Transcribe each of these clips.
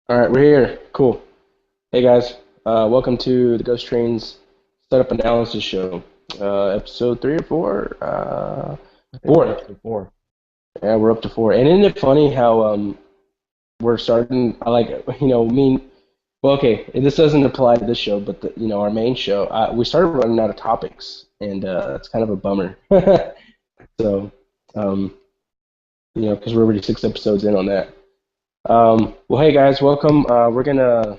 All right, we're here. Cool. Hey guys, welcome to the Ghost Trains Setup Analysis Show, episode 3 or 4. I think we're Four. up to four. Yeah, we're up to 4. And isn't it funny how we're starting? I like mean. Well, okay, this doesn't apply to this show, but our main show, we started running out of topics, and it's kind of a bummer. So, um, because we're already 6 episodes in on that. Well, hey guys, welcome. We're gonna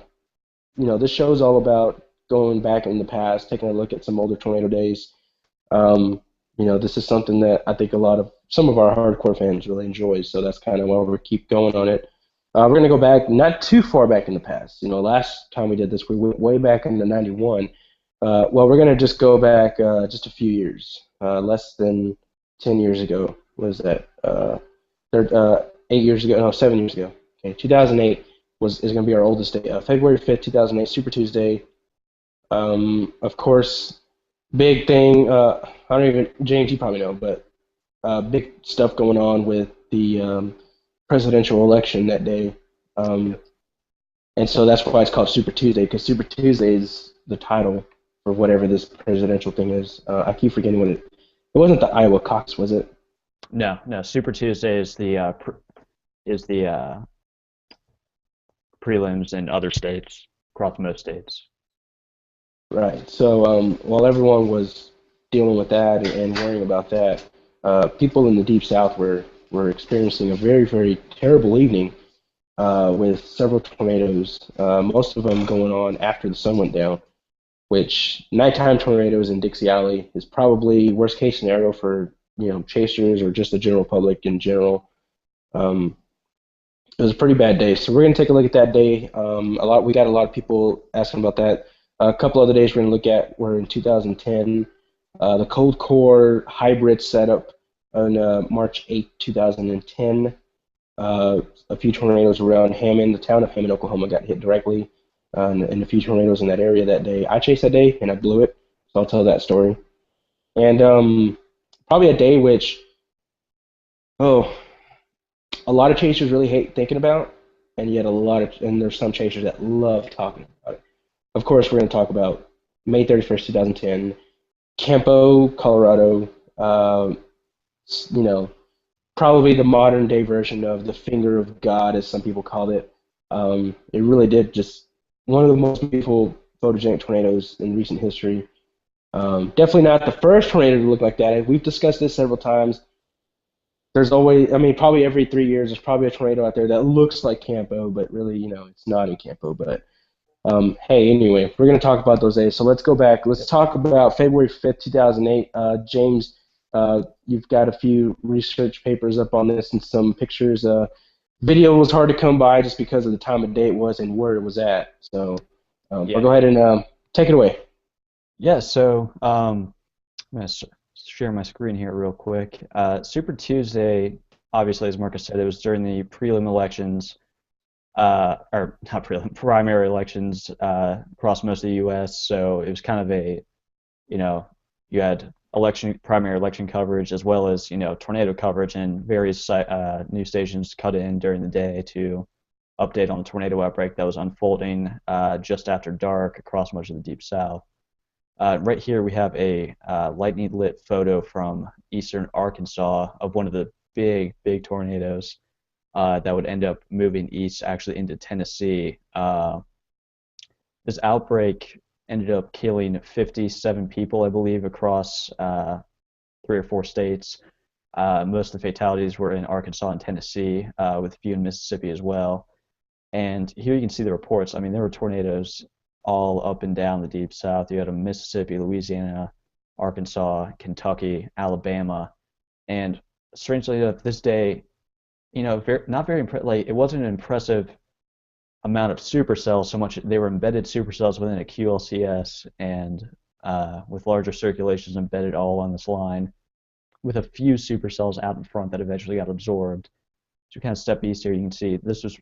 this show is all about going back in the past, taking a look at some older tornado days. This is something that I think some of our hardcore fans really enjoy, so that's kind of why we keep going on it. We're gonna go back, not too far back in the past. Last time we did this, we went way back into '91. Well, we're gonna just go back just a few years, less than 10 years ago. What is that? 8 years ago? No, 7 years ago. Okay, 2008 is going to be our oldest day. February 5th, 2008, Super Tuesday. Of course, big thing. I don't even James, you probably know, but big stuff going on with the presidential election that day. Um, Yep. and so that's why it's called Super Tuesday, because Super Tuesday is the title for whatever this presidential thing is. I keep forgetting what it wasn't the Iowa caucus, was it? No, no. Super Tuesday is the prelims in other states, across most states. Right. So while everyone was dealing with that and worrying about that, people in the Deep South were experiencing a very, very terrible evening with several tornadoes, most of them going on after the sun went down, which nighttime tornadoes in Dixie Alley is probably worst case scenario for chasers or just the general public in general. Um, it was a pretty bad day. So we're going to take a look at that day. We got a lot of people asking about that. A couple other days we're going to look at were in 2010, the Cold Core hybrid setup on March 8th, 2010. A few tornadoes around Hammond, the town of Hammond, Oklahoma, got hit directly, and a few tornadoes in that area that day. I chased that day and I blew it, so I'll tell that story. And probably a day which, oh, a lot of chasers really hate thinking about, and yet and there's some chasers that love talking about it. Of course, we're going to talk about May 31st, 2010, Campo, Colorado. You know, Probably the modern day version of the finger of God, as some people called it. It really did just one of the most beautiful photogenic tornadoes in recent history. Definitely not the first tornado to look like that. We've discussed this several times. There's always, I mean, probably every 3 years, there's probably a tornado out there that looks like Campo, but really, it's not in Campo. But hey, anyway, we're going to talk about those days. So let's go back. Let's talk about February 5th, 2008. James, you've got a few research papers up on this and some pictures. Video was hard to come by just because of the time of day it was and where it was at. So I'll Yeah. go ahead and take it away. Yeah. So I'm gonna share my screen here real quick. Super Tuesday, obviously, as Marcus said, it was during the prelim elections, or not prelim, primary elections across most of the U.S. So it was kind of you know, you had primary election coverage as well as tornado coverage, and various news stations cut in during the day to update on the tornado outbreak that was unfolding just after dark across much of the Deep South. Right here we have a lightning lit photo from eastern Arkansas of one of the big tornadoes that would end up moving east, actually into Tennessee. This outbreak ended up killing 57 people, I believe, across 3 or 4 states. Most of the fatalities were in Arkansas and Tennessee, with a few in Mississippi as well. And here you can see the reports. I mean, there were tornadoes all up and down the Deep South. You had Mississippi, Louisiana, Arkansas, Kentucky, Alabama, and strangely enough, this day, not very like it wasn't an impressive amount of supercells so much. They were embedded supercells within a QLCS, and with larger circulations embedded all along this line, with a few supercells out in front that eventually got absorbed. So kind of step east here, you can see this was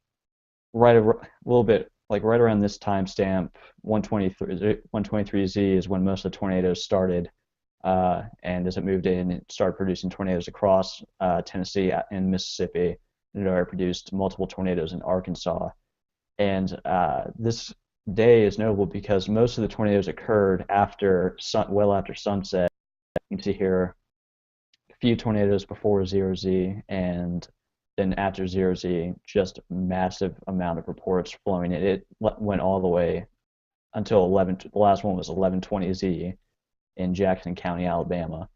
a little bit like right around this timestamp. 123Z is when most of the tornadoes started, and as it moved in, it started producing tornadoes across Tennessee and Mississippi, and it already produced multiple tornadoes in Arkansas. And this day is notable because most of the tornadoes occurred well after sunset. You can see here a few tornadoes before 0Z, and then after 0Z, just massive amount of reports flowing in. It went all the way until 11. The last one was 1120Z in Jackson County, Alabama,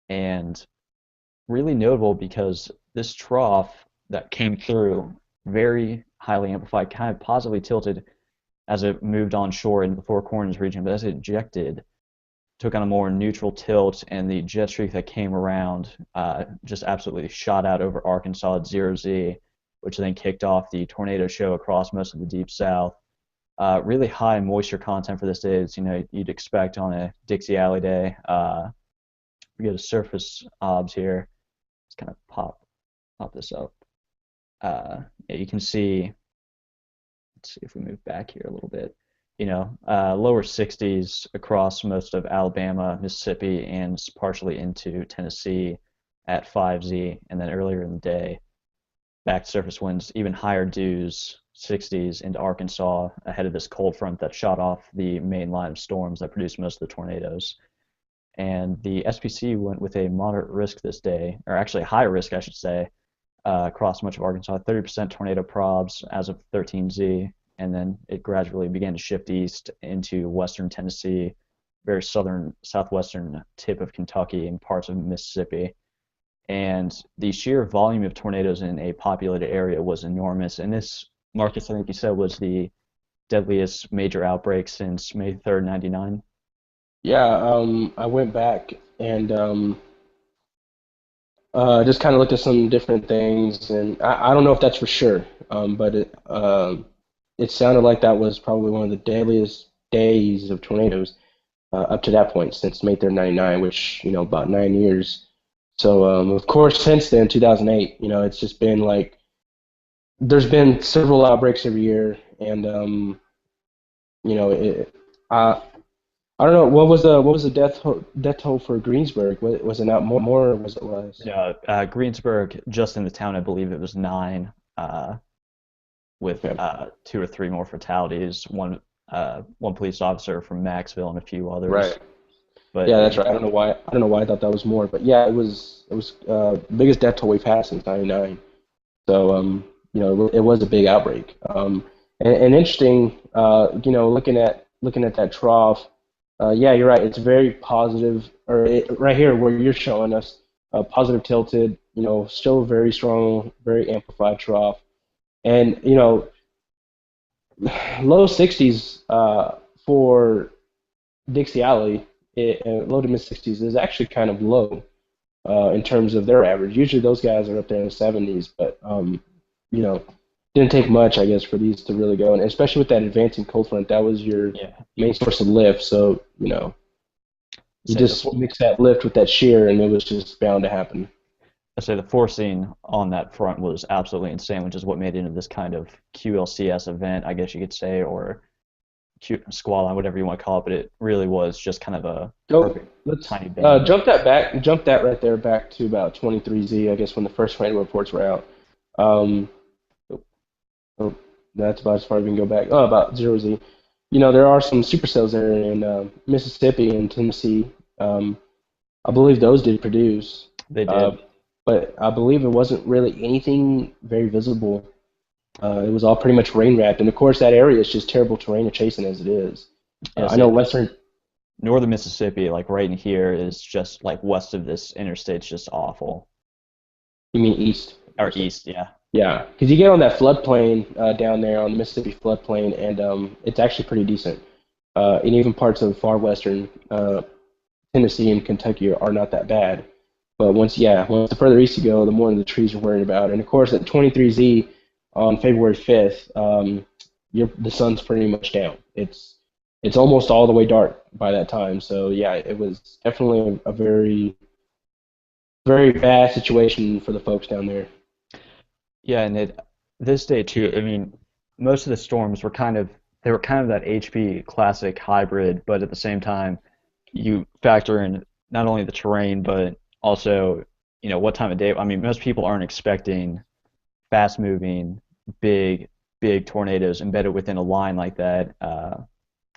and really notable because this trough that came through, very highly amplified, kind of positively tilted as it moved on shore into the Four Corners region, but as it ejected, took on a more neutral tilt, and the jet streak that came around just absolutely shot out over Arkansas at 0Z, which then kicked off the tornado show across most of the Deep South. Really high moisture content for this day, as you'd expect on a Dixie Alley day. We get a surface obs here. Let's kind of pop this up. Yeah, you can see. Let's see if we move back here a little bit. Lower 60s across most of Alabama, Mississippi, and partially into Tennessee at 5Z, and then earlier in the day, back surface winds, even higher dews, 60s into Arkansas ahead of this cold front that shot off the main line of storms that produced most of the tornadoes. And the SPC went with a moderate risk this day, or actually high risk, I should say, across much of Arkansas, 30% tornado probs as of 13Z, and then it gradually began to shift east into western Tennessee, very southern, southwestern tip of Kentucky, and parts of Mississippi. And the sheer volume of tornadoes in a populated area was enormous. And this, Marcus, I think you said, was the deadliest major outbreak since May 3rd, 99. Yeah, I went back and just kind of looked at some different things, and I don't know if that's for sure, but it sounded like that was probably one of the deadliest days of tornadoes up to that point since May 3rd, 99, which, about 9 years. So, of course, since then, 2008, it's just been like there's been several outbreaks every year, and I I don't know what was the death toll for Greensburg? Was it not more or was it less? No, Greensburg, just in the town, I believe it was nine, with Okay. two or three more fatalities, one police officer from Maxville and a few others. Right. But Yeah, that's right. I don't know why I thought that was more, but yeah, it was the biggest death toll we've had since '99. So it was a big outbreak. And interesting, looking at that trough. Yeah, you're right. It's very positive, or right here where you're showing us, positive tilted. Still very strong, very amplified trough, and low 60s for Dixie Alley, low to mid 60s is actually kind of low in terms of their average. Usually those guys are up there in the 70s, but you know, didn't take much, I guess, for these to really go. And especially with that advancing cold front, that was your yeah, main source of lift. So you say the just mix that lift with that shear, and it was just bound to happen. I say the forcing on that front was absolutely insane, which is what made it into this kind of QLCS event, I guess you could say, or squall line, whatever you want to call it. But it really was just kind of a Go. perfect Let's tiny band. jump that right there back to about 23Z, I guess, when the first tornado reports were out. Um, oh, that's about as far as we can go back. Oh, about 0Z. There are some supercells there in Mississippi and Tennessee. Um, I believe those did produce, They uh, did. but I believe it wasn't really anything very visible. It was all pretty much rain wrapped, and of course that area is just terrible terrain to chase in as it is. Yeah, I know say Western. northern Mississippi, like right in here, is just like west of this interstate's just awful. You mean east? Or east, yeah. Yeah, because you get on that floodplain down there on the Mississippi floodplain, and it's actually pretty decent. And even parts of far western Tennessee and Kentucky are not that bad. But once the further east you go, the more the trees you're worried about. And of course, at 23Z on February 5th, the sun's pretty much down. It's almost all the way dark by that time. So yeah, it was definitely a very very bad situation for the folks down there. Yeah, and this day too, I mean, most of the storms were kind of that HP classic hybrid, but at the same time, you factor in not only the terrain, but also, what time of day. I mean, most people aren't expecting fast moving, big, big tornadoes embedded within a line like that, at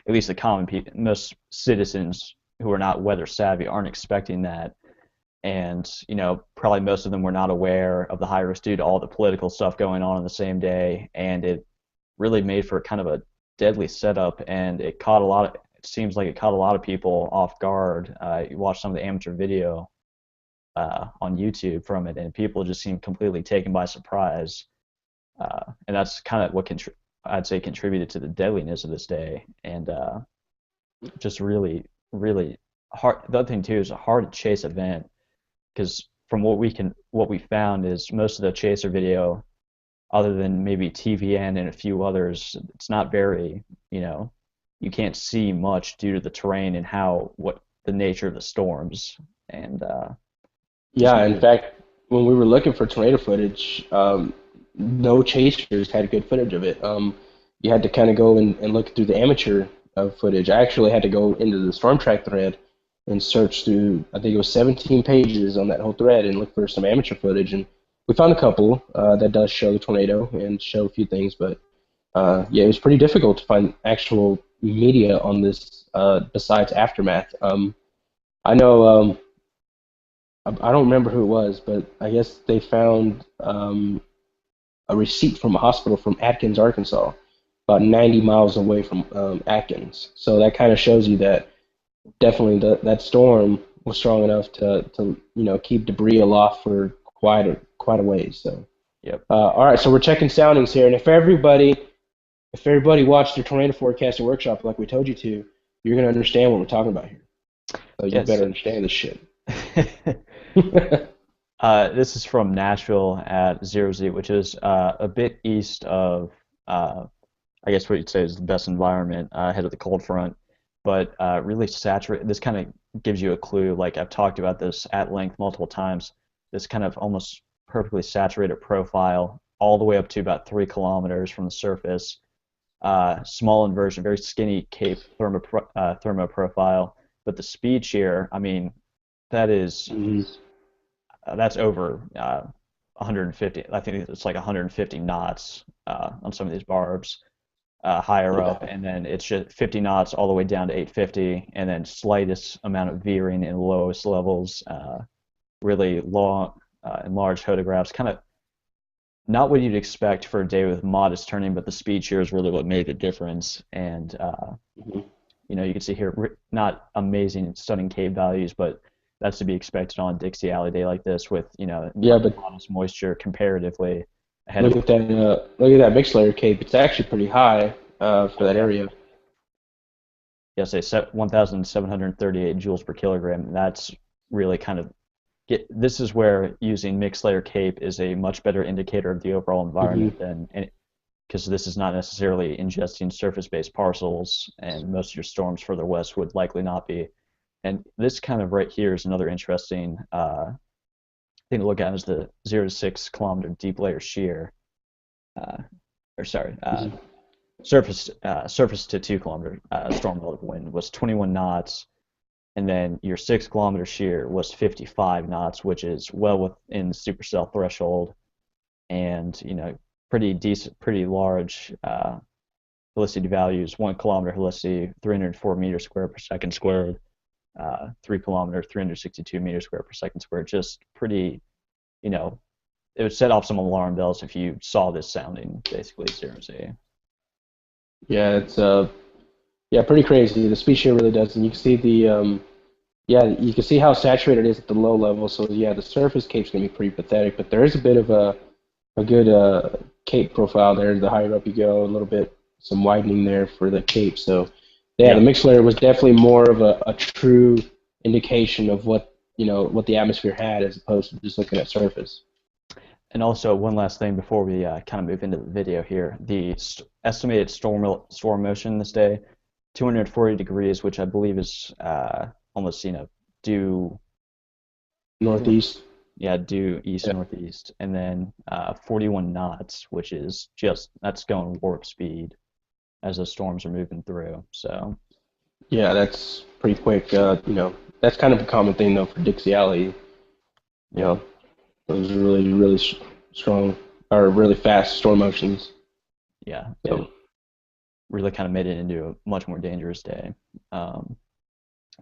least the common people, most citizens who are not weather savvy aren't expecting that. And, probably most of them were not aware of the high risk due to all the political stuff going on the same day. And it really made for kind of a deadly setup. And it seems like it caught a lot of people off guard. You watch some of the amateur video on YouTube from it, and people just seem completely taken by surprise. And that's kind of what I'd say contributed to the deadliness of this day. And just really, really hard. The other thing too is a hard to chase event, because from what we found is most of the chaser video, other than maybe TVN and a few others, it's not very, you can't see much due to the terrain and what the nature of the storms. And just Yeah, in fact, when we were looking for tornado footage, no chasers had good footage of it. You had to kind of go and look through the amateur footage. I actually had to go into the storm track thread and search through, I think it was 17 pages on that whole thread, and look for some amateur footage. And we found a couple that does show the tornado and show a few things, but yeah, it was pretty difficult to find actual media on this besides Aftermath. I know, I don't remember who it was, but I guess they found a receipt from a hospital from Atkins, Arkansas, about 90 miles away from Atkins. So that kind of shows you that definitely that storm was strong enough to keep debris aloft for quite a ways. So yep. all right, so we're checking soundings here, and if everybody watched their tornado forecasting workshop like we told you to, you're gonna understand what we're talking about here. So you Yes. better understand this shit. This is from Nashville at 0Z, which is a bit east of, I guess what you'd say is the best environment ahead of the cold front, but really saturated. This kind of gives you a clue. Like I've talked about this at length multiple times. This kind of almost perfectly saturated profile, all the way up to about 3 kilometers from the surface. Small inversion, very skinny cape thermo profile, but the speed shear, I mean, that is Mhm. that's over 150. I think it's like 150 knots on some of these barbs higher up, Yeah. and then it's just 50 knots all the way down to 850, and then slightest amount of veering in lowest levels. Really long and large photographs, kind of not what you'd expect for a day with modest turning, but the speed shear is really what made the difference. And Mhm. you can see here not amazing, stunning cave values, but that's to be expected on a Dixie Alley day like this with Yeah, but modest moisture comparatively ahead of. look at that mixed layer cape. It's actually pretty high for Oh that yeah, area. yeah, say 1,738 joules per kilogram. That's really kind of this is where using mixed layer cape is a much better indicator of the overall Hmm. environment than because this is not necessarily ingesting surface-based parcels, and most of your storms further west would likely not be. And this kind of right here is another interesting thing to look at is the 0 to 6 kilometer deep layer shear, uh, or sorry, surface to 2 kilometer storm relative wind was 21 knots, and then your 6 kilometer shear was 55 knots, which is well within the supercell threshold, and pretty decent, pretty large helicity values. 1 kilometer helicity, 304 meters square per second squared. 3 kilometer, 362 meters square per second squared. Just pretty, it would set off some alarm bells if you saw this sounding basically 0Z. Yeah, it's yeah, pretty crazy. The speed shear really does, and you can see yeah, you can see how saturated it is at the low level. So yeah, the surface cape's gonna be pretty pathetic, but there is a bit of a good cape profile there. The higher up you go, a little bit some widening there for the cape. So yeah, the Yeah. mixed layer was definitely more of a true indication of what the atmosphere had as opposed to just looking at surface. And also, one last thing before we kind of move into the video here. The estimated storm motion this day, 240 degrees, which I believe is almost, due, Northeast. yeah, due east Yeah, northeast, and then 41 knots, which is that's going warp speed as the storms are moving through. So, yeah, that's pretty quick. That's kind of a common thing though for Dixie Alley. You yep. know, those really really strong or really fast storm motions. Yeah, it So, really kind of made it into a much more dangerous day. Um,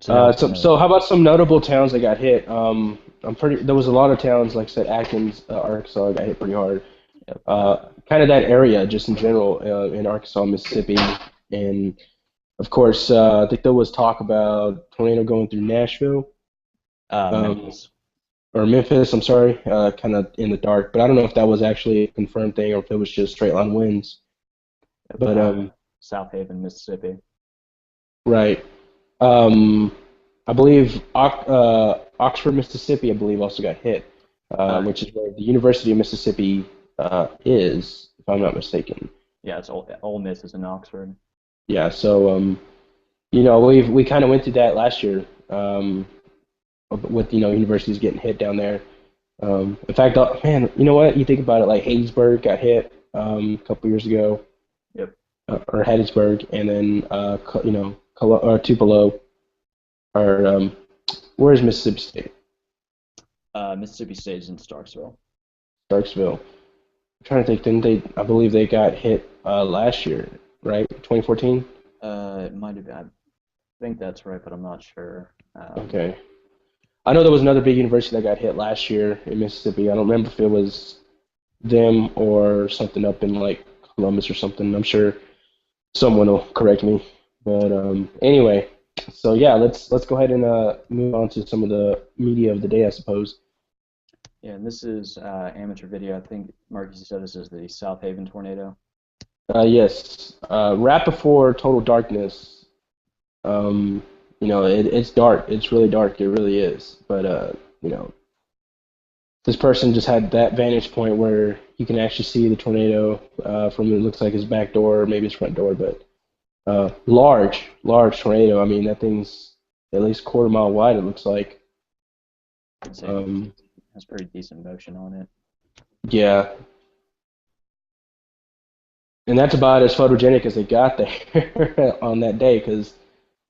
so that was so, kind of so how about some notable towns that got hit? I'm pretty. There was a lot of towns, like I said, Atkins, Arkansas, got hit pretty hard. yep, Kind of that area, just in general, in Arkansas, Mississippi, and of course, I think there was talk about tornado going through Nashville, um, Memphis. or Memphis. I'm sorry, kind of in the dark, but I don't know if that was actually a confirmed thing or if it was just straight line winds. Yep, But South Haven, Mississippi. right, I believe Oxford, Mississippi, I believe also got hit, Uh, which is where the University of Mississippi is, if I'm not mistaken. yeah, it's Ole Miss is in Oxford. Yeah, so we kind of went through that last year, with universities getting hit down there. In fact, man, you know what? You think about it, like Hattiesburg got hit a couple years ago, Yep. or Hattiesburg, and then or Tupelo, or where's Mississippi State? Mississippi State is in Starksville. Starksville. I'm trying to think. Didn't they? I believe they got hit last year, right? 2014. It might have been. I think that's right, but I'm not sure. Okay. I know there was another big university that got hit last year in Mississippi. I don't remember if it was them or something up in like Columbus or something. I'm sure someone will correct me. But anyway, so yeah, let's go ahead and move on to some of the media of the day, I suppose. Yeah, and this is amateur video. I think Marcus, you said this is the South Haven tornado. Yes, right before total darkness. Um, it's dark. It's really dark. It really is. But you know, this person just had that vantage point where you can actually see the tornado from it looks like his back door, or maybe his front door, but large tornado. I mean, that thing's at least quarter mile wide. It looks like. I'd say it Um, has pretty decent motion on it. yeah, and that's about as photogenic as it got there on that day. Because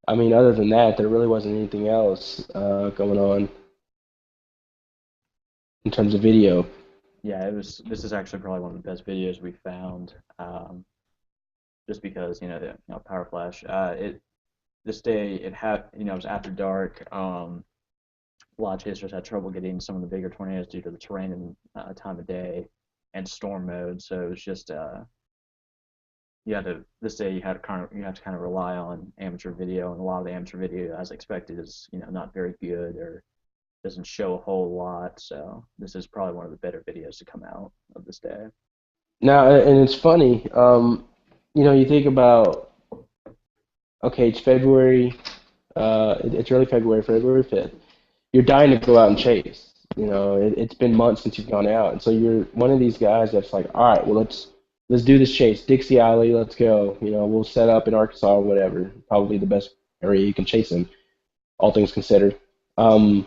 I mean, other than that, there really wasn't anything else going on in terms of video. Yeah, it was. This is actually probably one of the best videos we found. Just because power flash. It this day it had it was after dark. A lot of chasers had trouble getting some of the bigger tornadoes due to the terrain and time of day and storm mode. So it was just you had to this day you have to kind of rely on amateur video, and a lot of the amateur video, as expected, is not very good or doesn't show a whole lot. So this is probably one of the better videos to come out of this day. Now, and it's funny. You think about, okay, it's February. It's early February, February 5th. You're dying to go out and chase. It's been months since you've gone out, and so you're one of these guys that's like, all right, well, let's do this chase, Dixie Alley, let's go. We'll set up in Arkansas or whatever. Probably the best area you can chase in, all things considered. Um,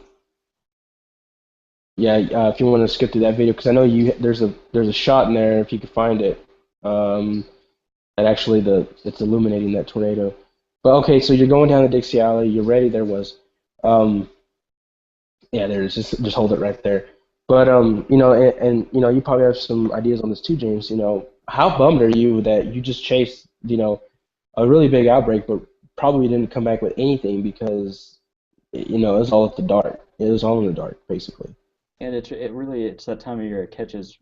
yeah, if you want to skip through that video, because I know there's a shot in there if you could find it. Um, that actually it's illuminating that tornado. But okay, so you're going down the Dixie Alley. You're ready. There was. Um, Yeah, there it is. Just hold it right there. But and you probably have some ideas on this too, James. How bummed are you that you just chased a really big outbreak, but probably didn't come back with anything because it was all at the dark. It was all in the dark, basically. And it's that time of year it catches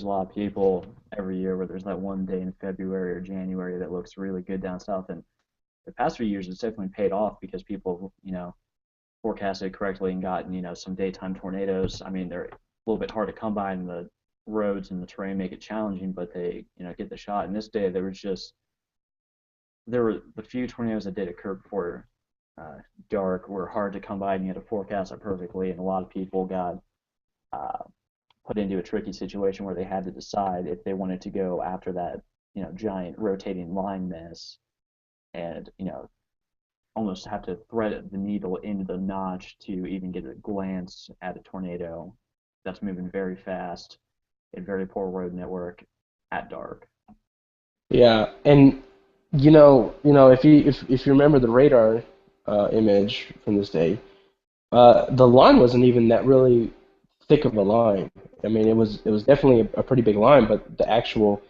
a lot of people every year where there's that one day in February or January that looks really good down south. And the past few years it's definitely paid off because people forecasted correctly and gotten some daytime tornadoes. I mean they're a little bit hard to come by, and the roads and the terrain make it challenging, but they get the shot. And this day there were the few tornadoes that did occur before uh, dark were hard to come by, and you had to forecast it perfectly. And a lot of people got uh, put into a tricky situation where they had to decide if they wanted to go after that giant rotating line mess and almost have to thread the needle into the notch to even get a glance at a tornado that's moving very fast in very poor road network at dark. Yeah, and if you remember the radar image from this day, the line wasn't even that really thick of a line. I mean, it was definitely a pretty big line, but the actual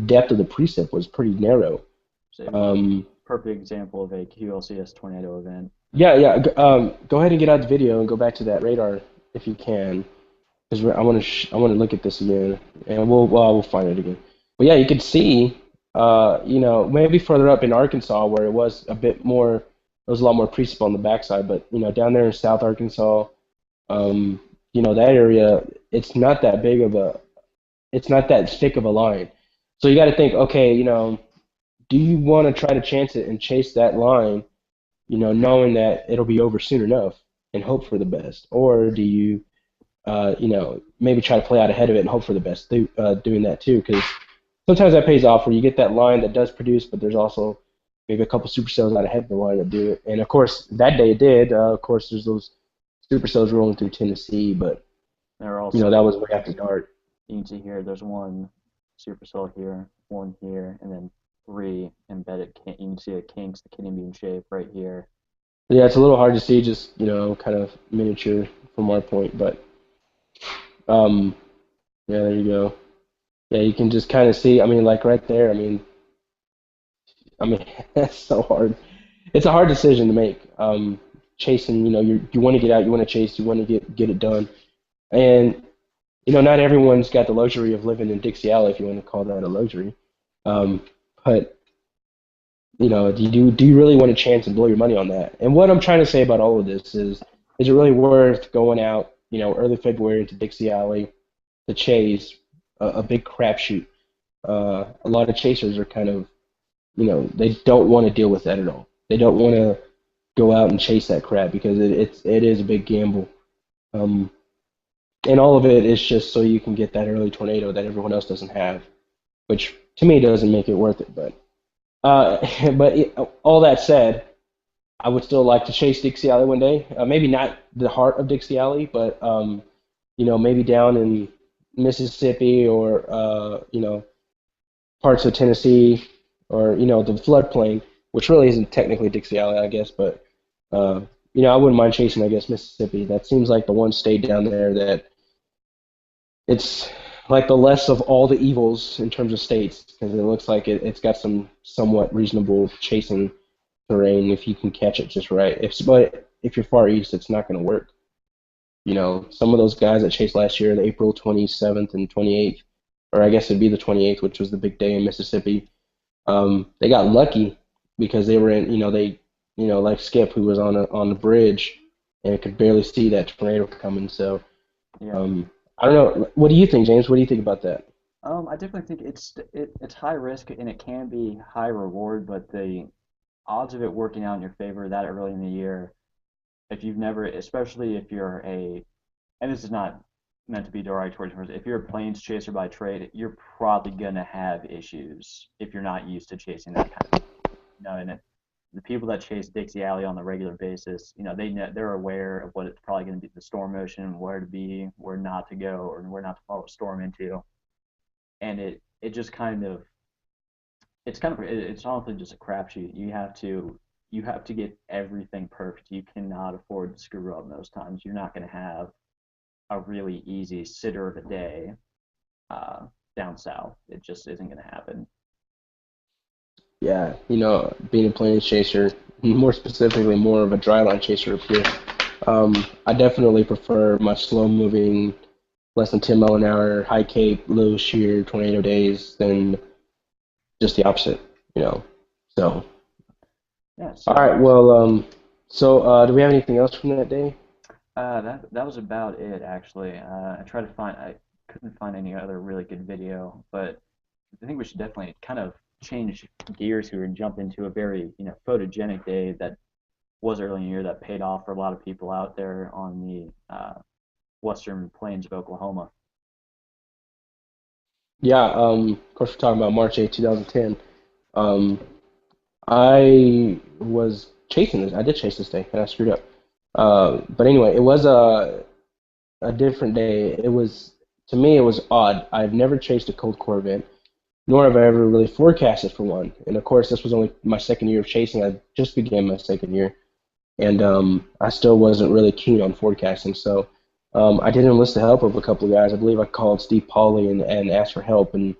depth of the precip was pretty narrow. So it was a Um, perfect example of a QLCS tornado event. yeah, yeah. Go ahead and get out the video and go back to that radar if you can, because I want to look at this again, and we'll find it again. But yeah, you could see, maybe further up in Arkansas where it was a bit more, there was a lot more precip on the backside, but down there in South Arkansas, um, that area, it's not that thick of a line. So you got to think, okay, do you want to try to chance it and chase that line, knowing that it'll be over soon enough and hope for the best, or do you, maybe try to play out ahead of it and hope for the best, doing that too, because sometimes that pays off where you get that line that does produce, but there's also maybe a couple supercells out ahead of the line that do it. And of course, that day it did. Of course, there's those supercells rolling through Tennessee, but There are also, that was way after dark. you can see here, there's one supercell here, one here, and then three embedded. You can see a kinks, the kidney bean shape right here. Yeah, it's a little hard to see, just kind of miniature from our point, but um, yeah, there you go. Yeah, you can just kind of see. I mean, like right there. I mean, that's so hard. It's a hard decision to make. Chasing, you want to get out, you want to chase, you want to get it done, and not everyone's got the luxury of living in Dixie Alley, if you want to call that a luxury. Um, but do you really want to chance and blow your money on that? And what I'm trying to say about all of this is it really worth going out, early February into Dixie Alley to chase a big crapshoot? A lot of chasers are kind of, they don't want to deal with that at all. They don't want to go out and chase that crap because it is a big gamble. Um, and all of it is just so you can get that early tornado that everyone else doesn't have, which to me doesn't make it worth it. But all that said, I would still like to chase Dixie Alley one day. Maybe not the heart of Dixie Alley, but maybe down in Mississippi or parts of Tennessee or the floodplain, which really isn't technically Dixie Alley, I guess, but uh, I wouldn't mind chasing, I guess, Mississippi. That seems like the one state down there that it's like the less of all the evils in terms of states, because it looks like it's got some somewhat reasonable chasing terrain if you can catch it just right. But if you're far east, it's not going to work. Some of those guys that chased last year, the April 27th and 28th, or I guess it'd be the 28th, which was the big day in Mississippi. They got lucky because they were in, like Skip, who was on the bridge and could barely see that tornado coming. So Yeah. I don't know. What do you think, James? What do you think about that? I definitely think it's high risk and it can be high reward, but the odds of it working out in your favor that early in the year, if you've never, especially if you're and this is not meant to be derogatory towards, if you're a plains chaser by trade, you're probably gonna have issues if you're not used to chasing that kind of, and the people that chase Dixie Alley on a regular basis, they're aware of what it's probably going to be, the storm motion, where to be, where not to go, or where not to follow a storm into, and it just kind of it's honestly just a crapshoot. You have to get everything perfect. You cannot afford to screw up most times. You're not going to have a really easy sitter of a day down south. It just isn't going to happen. Yeah, being a plains chaser, more specifically, more of a dryline chaser up here. I definitely prefer my slow moving, less than 10 mile an hour, high cape, low shear tornado days than just the opposite, you know. So, Yeah. all right, well, do we have anything else from that day? That was about it actually. I couldn't find any other really good video, but I think we should definitely kind of change gears here and jump into a very photogenic day that was early in the year that paid off for a lot of people out there on the western plains of Oklahoma. Yeah, of course, we're talking about March 8th, 2010. Um, I was chasing this. I did chase this day, and I screwed up. But anyway, it was a different day. It was, to me, it was odd. I've never chased a cold core event, nor have I ever really forecasted for one. And of course, this was only my second year of chasing. I just began my second year, and I still wasn't really keen on forecasting. So I did enlist the help of a couple of guys. I believe I called Steve Pauly and asked for help, and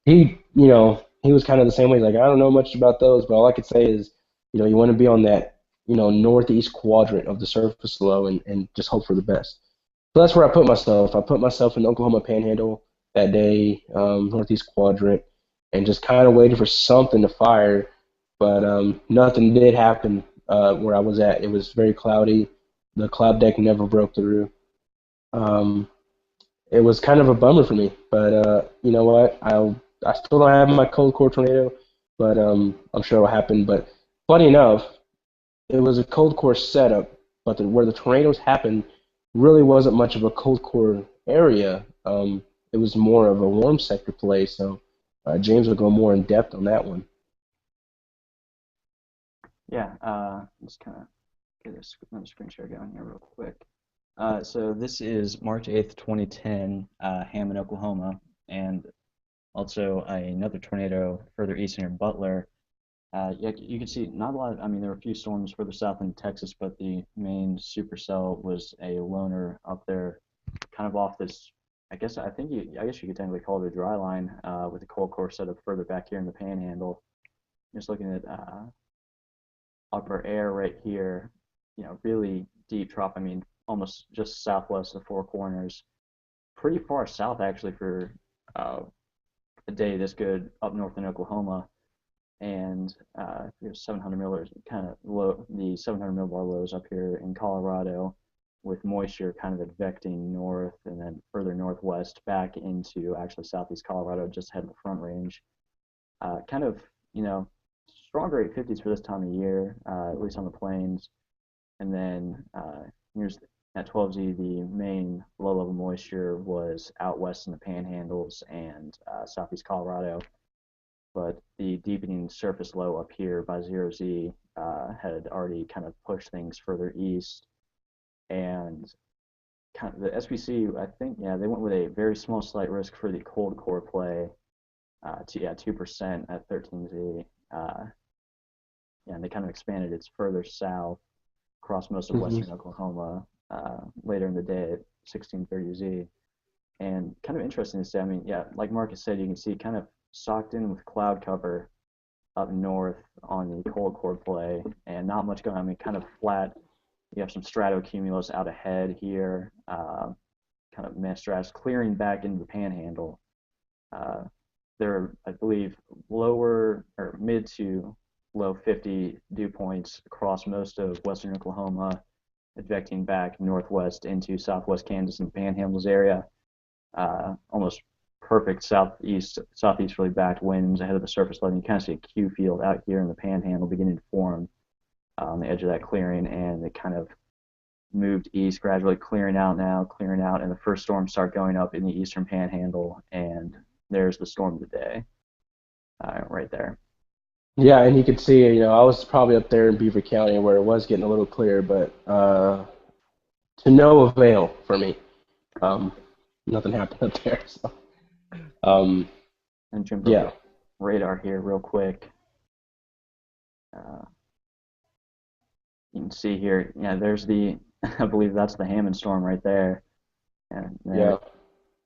he was kind of the same way. Like, I don't know much about those, but all I could say is, you want to be on that, northeast quadrant of the surface low and just hope for the best. So that's where I put myself. I put myself in the Oklahoma Panhandle that day, northeast quadrant, and just kind of waited for something to fire. But nothing did happen where I was at. It was very cloudy. The cloud deck never broke through. Um, it was kind of a bummer for me. But you know what? I still don't have my cold core tornado, but I'm sure it'll happen. But funny enough, it was a cold core setup, but where the tornadoes happened really wasn't much of a cold core area. It was more of a warm sector play. So James will go more in depth on that one. Yeah, just kind of get another screen share going here real quick. So this is March 8th, 2010, Hammond, Oklahoma, and also another tornado further east near Butler. Yeah, you can see not a lot I mean, there were a few storms further south in Texas, but the main supercell was a loner up there, kind of off this. I guess you could technically call it a dry line, with the cold core set up further back here in the Panhandle. Just looking at upper air right here, really deep trough. I mean, almost just southwest of the Four Corners, pretty far south actually for uh, a day this good up north in Oklahoma. And 700 millers, kind of low, the 700 millibar lows up here in Colorado, with moisture kind of advecting north and then further northwest back into actually southeast Colorado, just ahead of the Front Range. Kind of, stronger 850s for this time of year, at least on the plains. And then here's at 12Z, the main low-level moisture was out west in the Panhandles and southeast Colorado, but the deepening surface low up here by 0Z had already kind of pushed things further east. And kind of the SPC, I think, yeah, they went with a very small slight risk for the cold core play, 2% at 13Z. Yeah, and they kind of expanded its further south across most of Hmm. western Oklahoma later in the day at 1630Z. And kind of interesting to say, I mean, yeah, like Marcus said, you can see kind of socked in with cloud cover up north on the cold core play, and not much going on. I mean, kind of flat. You have some stratocumulus out ahead here, kind of mass stratus clearing back into the Panhandle. Uh, there are, I believe, lower or mid to low 50 dew points across most of western Oklahoma, advecting back northwest into southwest Kansas and Panhandles area. Almost perfect southeasterly backed winds ahead of the surface level. You kind of see a Q field out here in the Panhandle beginning to form on the edge of that clearing, and it kind of moved east, gradually clearing out now, clearing out, and the first storms start going up in the eastern Panhandle, and there's the storm of the day right there. Yeah, and you could see, I was probably up there in Beaver County where it was getting a little clear, but to no avail for me. Um, Nothing happened up there. So, um, And jump over yeah, to radar here real quick. Uh, you can see here, yeah, there's the, I believe that's the Hammond storm right there. And there, yeah,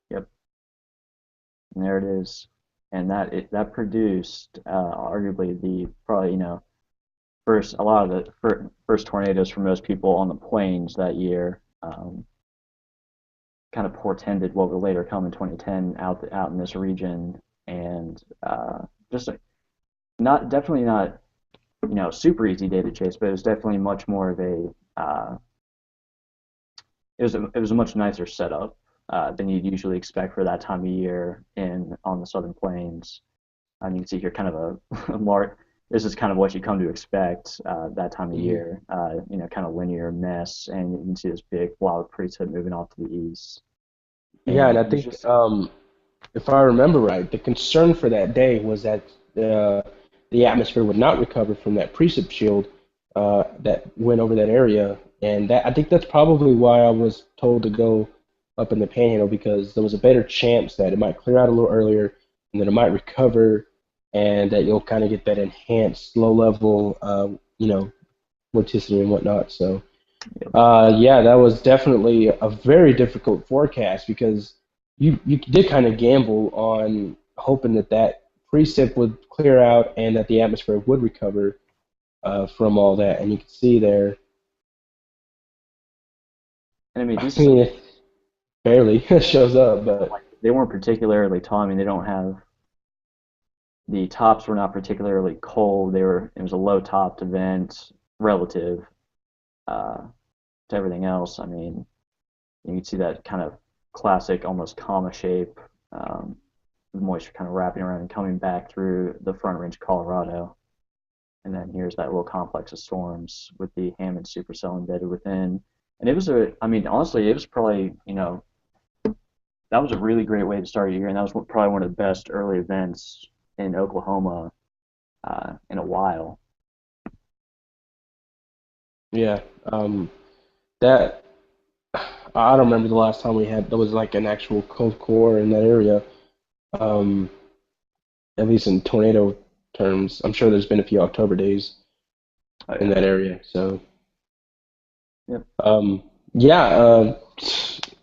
yep, and there it is. And that produced arguably the probably first a lot of the first tornadoes for most people on the plains that year. Kind of portended what would later come in 2010 out in this region, and just not definitely not super easy day to chase, but it was definitely much more of a it was a much nicer setup than you'd usually expect for that time of year in on the southern plains. And you can see here kind of a more this is kind of what you come to expect that time of hmm year. Kind of linear mess, and you can see this big blob of precip moving off to the east. yeah. And And I there's think just if I remember right, the concern for that day was that the atmosphere would not recover from that precip shield that went over that area, and that I think that's probably why I was told to go up in the Panhandle because there was a better chance that it might clear out a little earlier, and then it might recover, and that you'll kind of get that enhanced low level, vorticity and whatnot. So. Yeah, that was definitely a very difficult forecast because you did kind of gamble on. hoping that that precip would clear out and that the atmosphere would recover from all that. And you can see there, And I mean, I these mean, it barely shows up, but they weren't particularly tall. I mean, they don't have the tops were not particularly cold. It was a low topped event relative uh, to everything else. I mean, you can see that kind of classic, almost comma shape, um, moisture kind of wrapping around and coming back through the Front Range of Colorado. And then here's that little complex of storms with the Hammond supercell embedded within. And it was I mean, honestly, it was probably, that was a really great way to start your year, and that was probably one of the best early events in Oklahoma in a while. yeah, that I don't remember the last time we had there was like an actual cold core in that area. Um, at least in tornado terms. I'm sure there's been a few October days Oh in yeah. that area. So Yep. yeah,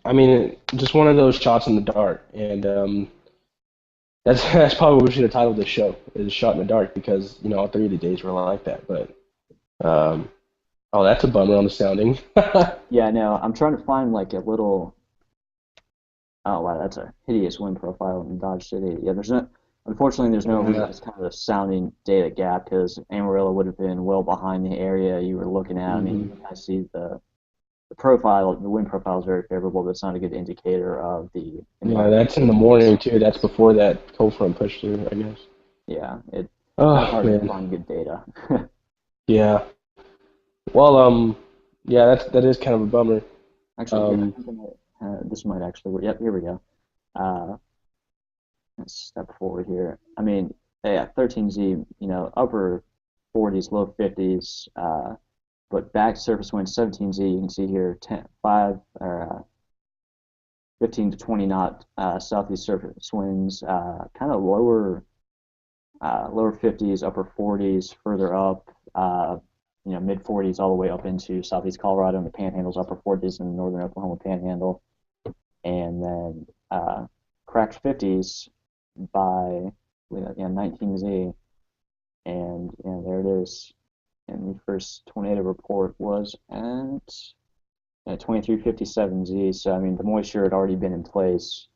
I mean, just one of those shots in the dark, and that's probably what we should have titled this show is a shot in the dark because all three of the days were like that. But um, oh, that's a bummer on the sounding. Yeah, no, I'm trying to find like a little. Oh wow, that's a hideous wind profile in Dodge City. Yeah, unfortunately, there's no Yeah. real just kind of a sounding data gap because Amarillo would have been well behind the area you were looking at. I mean, Hmm. you can kind of see the profile, the wind profile is very favorable, but it's not a good indicator of the Yeah, environment that's in the conditions. morning too. That's before that cold front pushed through, I guess. Yeah, it's kind of Oh hard to man, find good data. yeah. Well, yeah, that is kind of a bummer. Actually, here, I Um, think this might actually work. Yep, here we go. Uh, let's step forward here. I mean, yeah, 13Z, upper 40s, low 50s, but back surface wind 17Z, you can see here 10, 5 or 15 to 20 knot southeast surface winds, kind of lower 50s, upper 40s, further up, mid 40s all the way up into southeast Colorado and the Panhandle's upper 40s in the northern Oklahoma Panhandle, and then cracked 50s by 19Z, and there it is. And the first tornado report was at 2357Z. So I mean, the moisture had already been in place,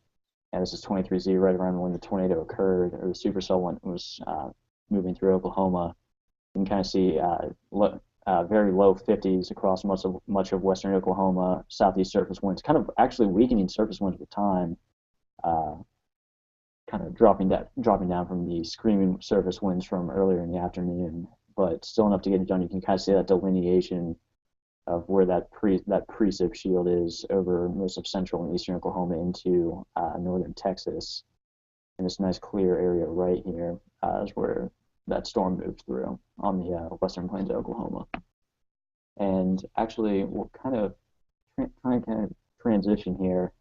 and this is 23Z right around when the tornado occurred, or the supercell one was moving through Oklahoma. You can kind of see very low 50s across much of western Oklahoma, southeast surface winds, kind of actually weakening surface winds with time, uh, kind of dropping down from the screaming surface winds from earlier in the afternoon, but still enough to get it done. You can kind of see that delineation of where that precip shield is over most of central and eastern Oklahoma into northern Texas. And this nice clear area right here is where that storm moved through on the western plains of Oklahoma. And actually, we'll kind of transition here.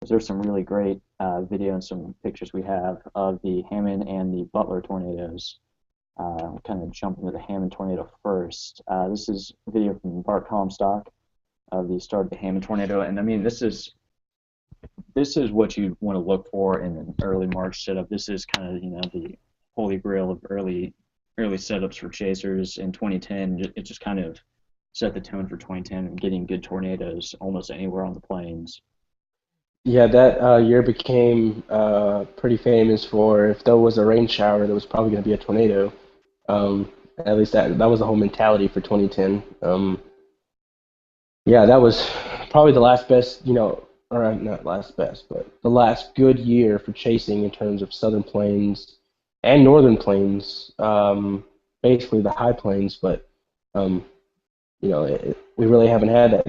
There's some really great video and some pictures we have of the Hammond and the Butler tornadoes. Kind of jump into the Hammond tornado first. This is video from Bart Comstock of the start of the Hammond tornado, and I mean this is what you want to look for in an early March setup. This is kind of the holy grail of early setups for chasers in 2010. It just kind of set the tone for 2010 and getting good tornadoes almost anywhere on the plains. yeah, that year became pretty famous for if there was a rain shower, there was probably going to be a tornado. Um, at least that was the whole mentality for 2010. Yeah, that was probably the last best, or not last best, but the last good year for chasing in terms of Southern Plains and Northern Plains, basically the high plains. But um, we really haven't had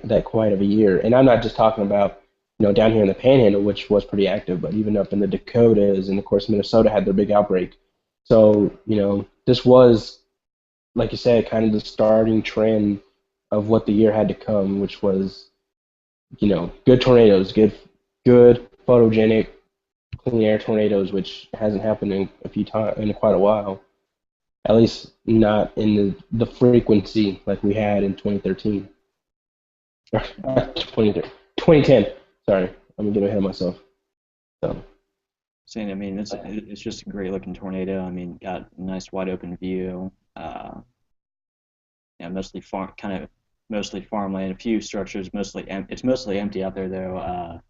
that quiet of a year. And I'm not just talking about down here in the Panhandle, which was pretty active, but even up in the Dakotas, and of course Minnesota had their big outbreak. So this was, like you said, kind of the starting trend of what the year had to come, which was good tornadoes, good photogenic clean air tornadoes, which hasn't happened in a few times in quite a while. At least not in the frequency like we had in 2013 or 2010. Sorry, I'm getting ahead of myself. So. saying, I mean, it's just a great looking tornado. I mean, got a nice wide open view. Yeah, mostly farm, kind of mostly farmland. A few structures, it's mostly empty out there though.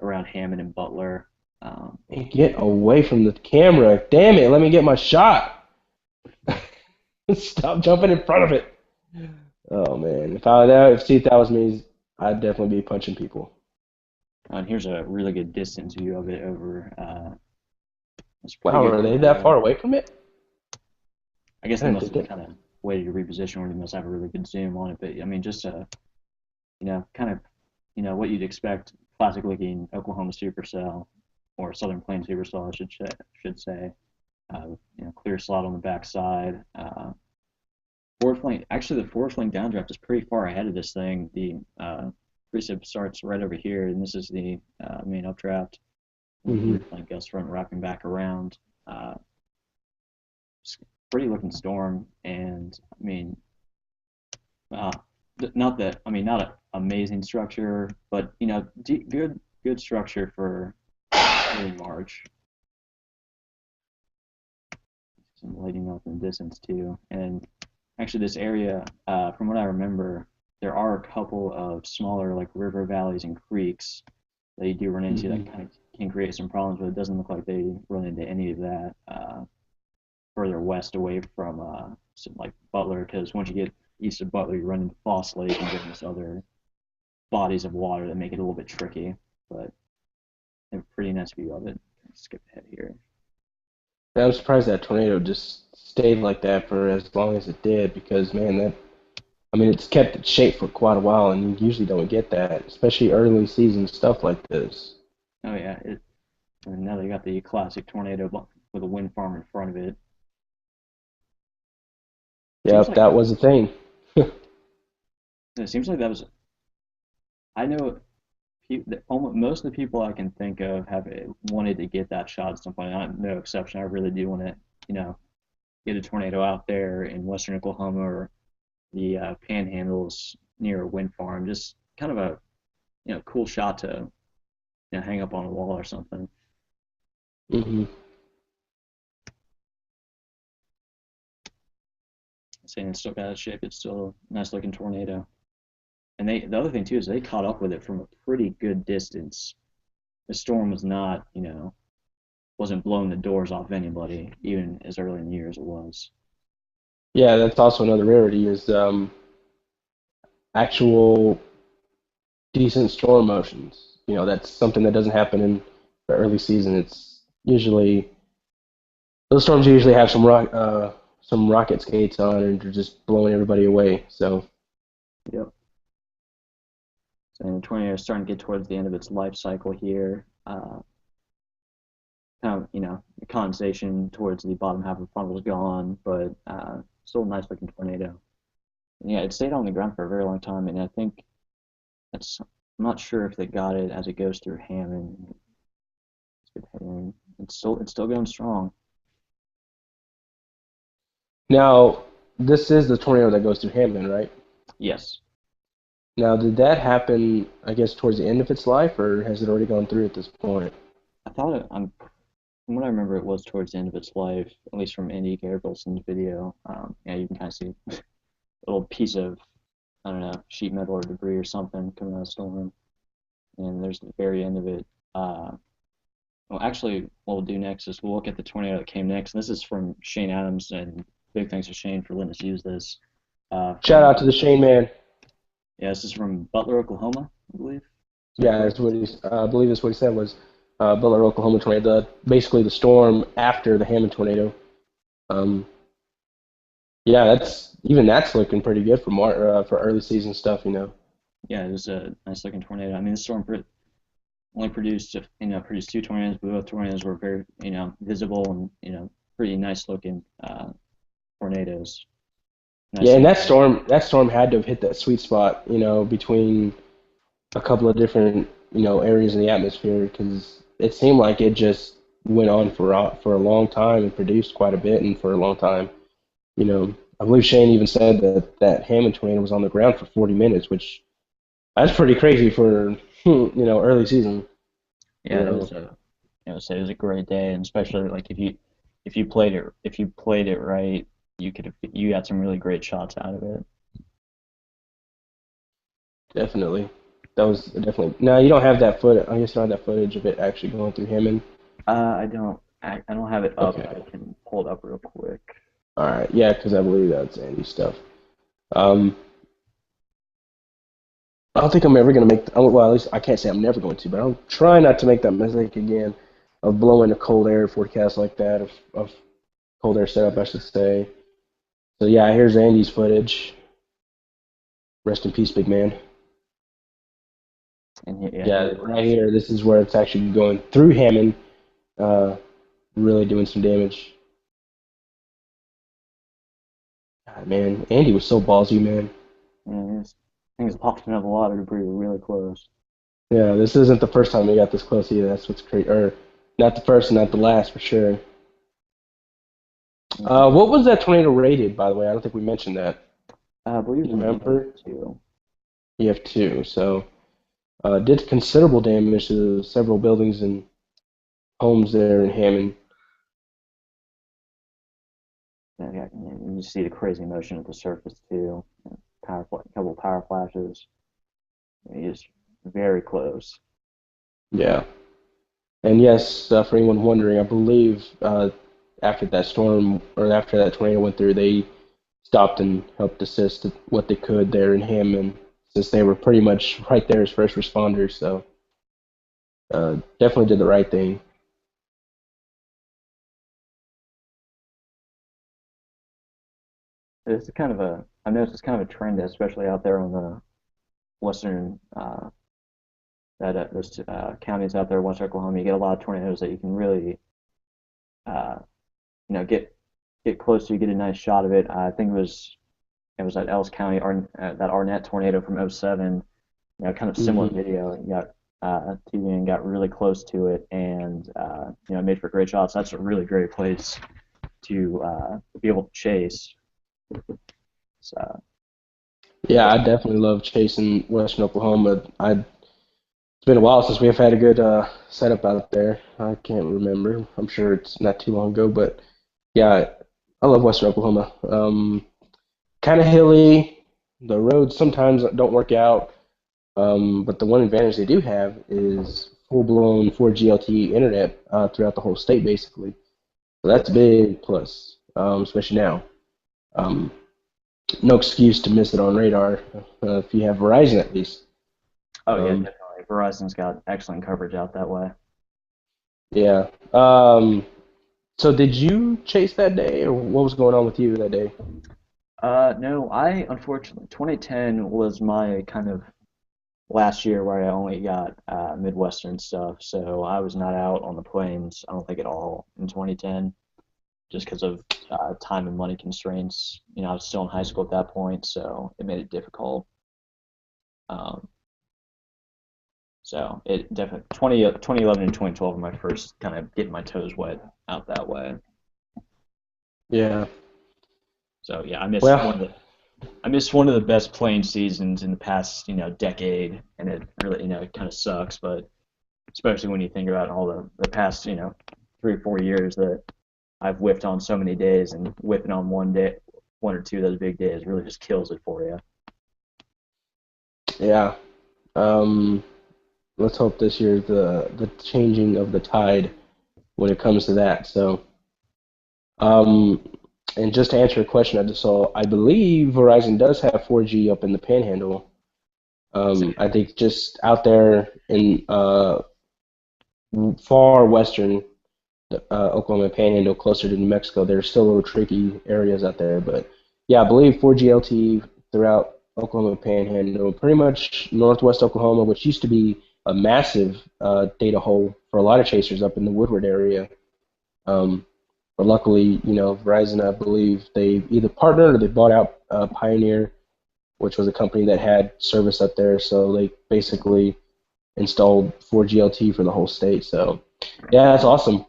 Around Hammond and Butler. Um, Hey, get away from the camera. Damn it, let me get my shot. Stop jumping in front of it. Oh man, if that was me, I'd definitely be punching people. and here's a really good distance view of it over. It's pretty Wow, good are they that far tornado. away from it? I guess I they didn't must think have that. kind of waited to reposition, or they must have a really good zoom on it. But I mean, just kind of, what you'd expect, classic looking Oklahoma supercell or Southern Plains supercell, I should say. Clear slot on the backside. Forward flank. Actually, the forward flank downdraft is pretty far ahead of this thing. The precip starts right over here, and this is the main updraft. And the Hmm. rear flank goes front, wrapping back around. Uh, Pretty looking storm, and I mean, uh, not that I mean, not an amazing structure, but good structure for early March. Some lighting up in the distance too, and actually, this area, from what I remember, there are a couple of smaller like river valleys and creeks that you do run into that Hmm. kind of can create some problems, but it doesn't look like they run into any of that further west away from like Butler, because once you get east of Butler, you run into Foss Lake and various other bodies of water that make it a little bit tricky. But a pretty nice view of it. Skip ahead here. I'm surprised that tornado just stayed like that for as long as it did because man, I mean, it's kept its shape for quite a while, and you usually don't get that, especially early season stuff like this. Oh yeah, and now they got the classic tornado with a wind farm in front of it. Seems Yep, like that was the thing. it seems like that was. I know almost most of the people I can think of have wanted to get that shot at some point. I'm no exception. I really do want to, you know, get a tornado out there in western Oklahoma or the panhandles near a wind farm. Just kind of a cool shot to hang up on a wall or something. Hmm. Saying it's still got its shape. It's still a nice looking tornado. And the other thing too is they caught up with it from a pretty good distance. The storm was not, wasn't blowing the doors off anybody, even as early in the year as it was. Yeah, that's also another rarity is actual decent storm motions. You know, that's something that doesn't happen in the early season. It's usually those storms usually have some rocket skates on and they're just blowing everybody away. So Yep. So the tornado is starting to get towards the end of its life cycle here. Kind of, the condensation towards the bottom half of the funnel is gone, but still a nice looking tornado. And yeah, it stayed on the ground for a very long time, and I think that's. I'm not sure if they got it as it goes through Hammond. It's still going strong. now this is the tornado that goes through Hammond, right? Yes, Now, did that happen, I guess, towards the end of its life, or has it already gone through at this point? I thought from what I remember, it was towards the end of its life, at least from Andy Garibald's video. Yeah, you can kind of see a little piece of I don't know sheet metal or debris or something coming out of the storm, and there's the very end of it. Uh, well, actually, what we'll do next is we'll look at the tornado that came next. And this is from Shane Adams, and big thanks to Shane for letting us use this. Shout From out to the Shane man. Yeah, this is from Butler, Oklahoma, I believe. Is that Yeah, correct? I believe that's what he said was Butler, Oklahoma tornado. Basically, the storm after the Hammond tornado. Um, yeah, that's looking pretty good for for early season stuff. You know. Yeah, it was a nice looking tornado. I mean, the storm only produced two tornadoes, but both tornadoes were very visible and pretty nice looking tornadoes. Nice Yeah, and seeing that storm had to have hit that sweet spot. You know, between a couple of different areas in the atmosphere because it seemed like it just went on for a long time and produced quite a bit and for a long time. You know, I believe Shane even said that that Hammond tornado was on the ground for 40 minutes, which that's pretty crazy for early season. You Yeah, that know, was. say it was a great day, and especially like if you played it right, you got some really great shots out of it. Definitely. That was definitely. Now you don't have that foot. I guess you don't have that footage of it actually going through Hammond. I don't have it up, but I Okay. can pull it up real quick. All right. Yeah, because I believe that's Andy stuff. Um, I don't think I'm ever gonna make. Well, at least I can't say I'm never going to, but I'll try not to make that mistake again of blowing a cold air forecast like that of cold air setup, I should say. So yeah, here's Andy's footage. Rest in peace, big man. And yeah, Yeah, here it right is. here. This is where it's actually going through Hammond, uh, really doing some damage. God, man, Andy was so ballsy, man. Yeah, things popping up a lot of debris really close. Yeah, this isn't the first time we got this close either. That's what's crazy. Or not the first and not the last for sure. Mhm. What was that tornado rated, by the way? I don't think we mentioned that. I believe Do it's you an remember? EF2. EF2. So did considerable damage to several buildings and homes there in Hammond. Yeah, you see the crazy motion at the surface too. Couple power flashes. He's very close. Yeah. And yes, for anyone wondering, I believe after that storm or after that tornado went through, they stopped and helped assist what they could there in Hammond, since they were pretty much right there as first responders. So definitely did the right thing. It's kind of a I've noticed it's kind of a trend, especially out there on the western those counties out there, West Oklahoma. You get a lot of tornadoes that you can really uh, get close to, get a nice shot of it. I think it was at Ellis County, that Arnett tornado from '07. Kind of similar Hmm. video. You got TV and got really close to it, and made for great shots. That's a really great place to be able to chase. So Yeah, that's I definitely love chasing Western Oklahoma. It's been a while since we've had a good setup out there. I can't remember. I'm sure it's not too long ago, but yeah, I love Western Oklahoma. Kind of hilly. The roads sometimes don't work out, but the one advantage they do have is full-blown 4G LTE internet throughout the whole state, basically. So that's a big plus, especially now. Um, no excuse to miss it on radar if you have Verizon at least. Oh yeah, Um, definitely. Verizon's got excellent coverage out that way. yeah. So did you chase that day, or what was going on with you that day? No, I unfortunately 2010 was my kind of last year where I only got Midwestern stuff, so I was not out on the plains. I don't think at all in 2010, just because of time and money constraints. I was still in high school at that point, so it made it difficult. Um, so it definitely 2011 and 2012 were my first kind of getting my toes wet out that way. Yeah. So yeah, I missed one of the best playing seasons in the past, decade, and it really, it kind of sucks. But especially when you think about all the past, 3 or 4 years that I've whiffed on so many days, and whiffing on one day, one or two of those big days really just kills it for you. Yeah. Um, let's hope this year the changing of the tide when it comes to that. So, um, and just to answer a question I just saw, I believe Verizon does have 4G up in the Panhandle. I think just out there in far western Oklahoma Panhandle, closer to New Mexico, there's still little tricky areas out there. But yeah, I believe 4G LTE throughout Oklahoma Panhandle, pretty much northwest Oklahoma, which used to be a massive data hole for a lot of chasers up in the Woodward area. Um, but luckily, Verizon, I believe they either partnered or they bought out Pioneer, which was a company that had service up there. So they basically installed 4G LTE for the whole state. So yeah, that's awesome.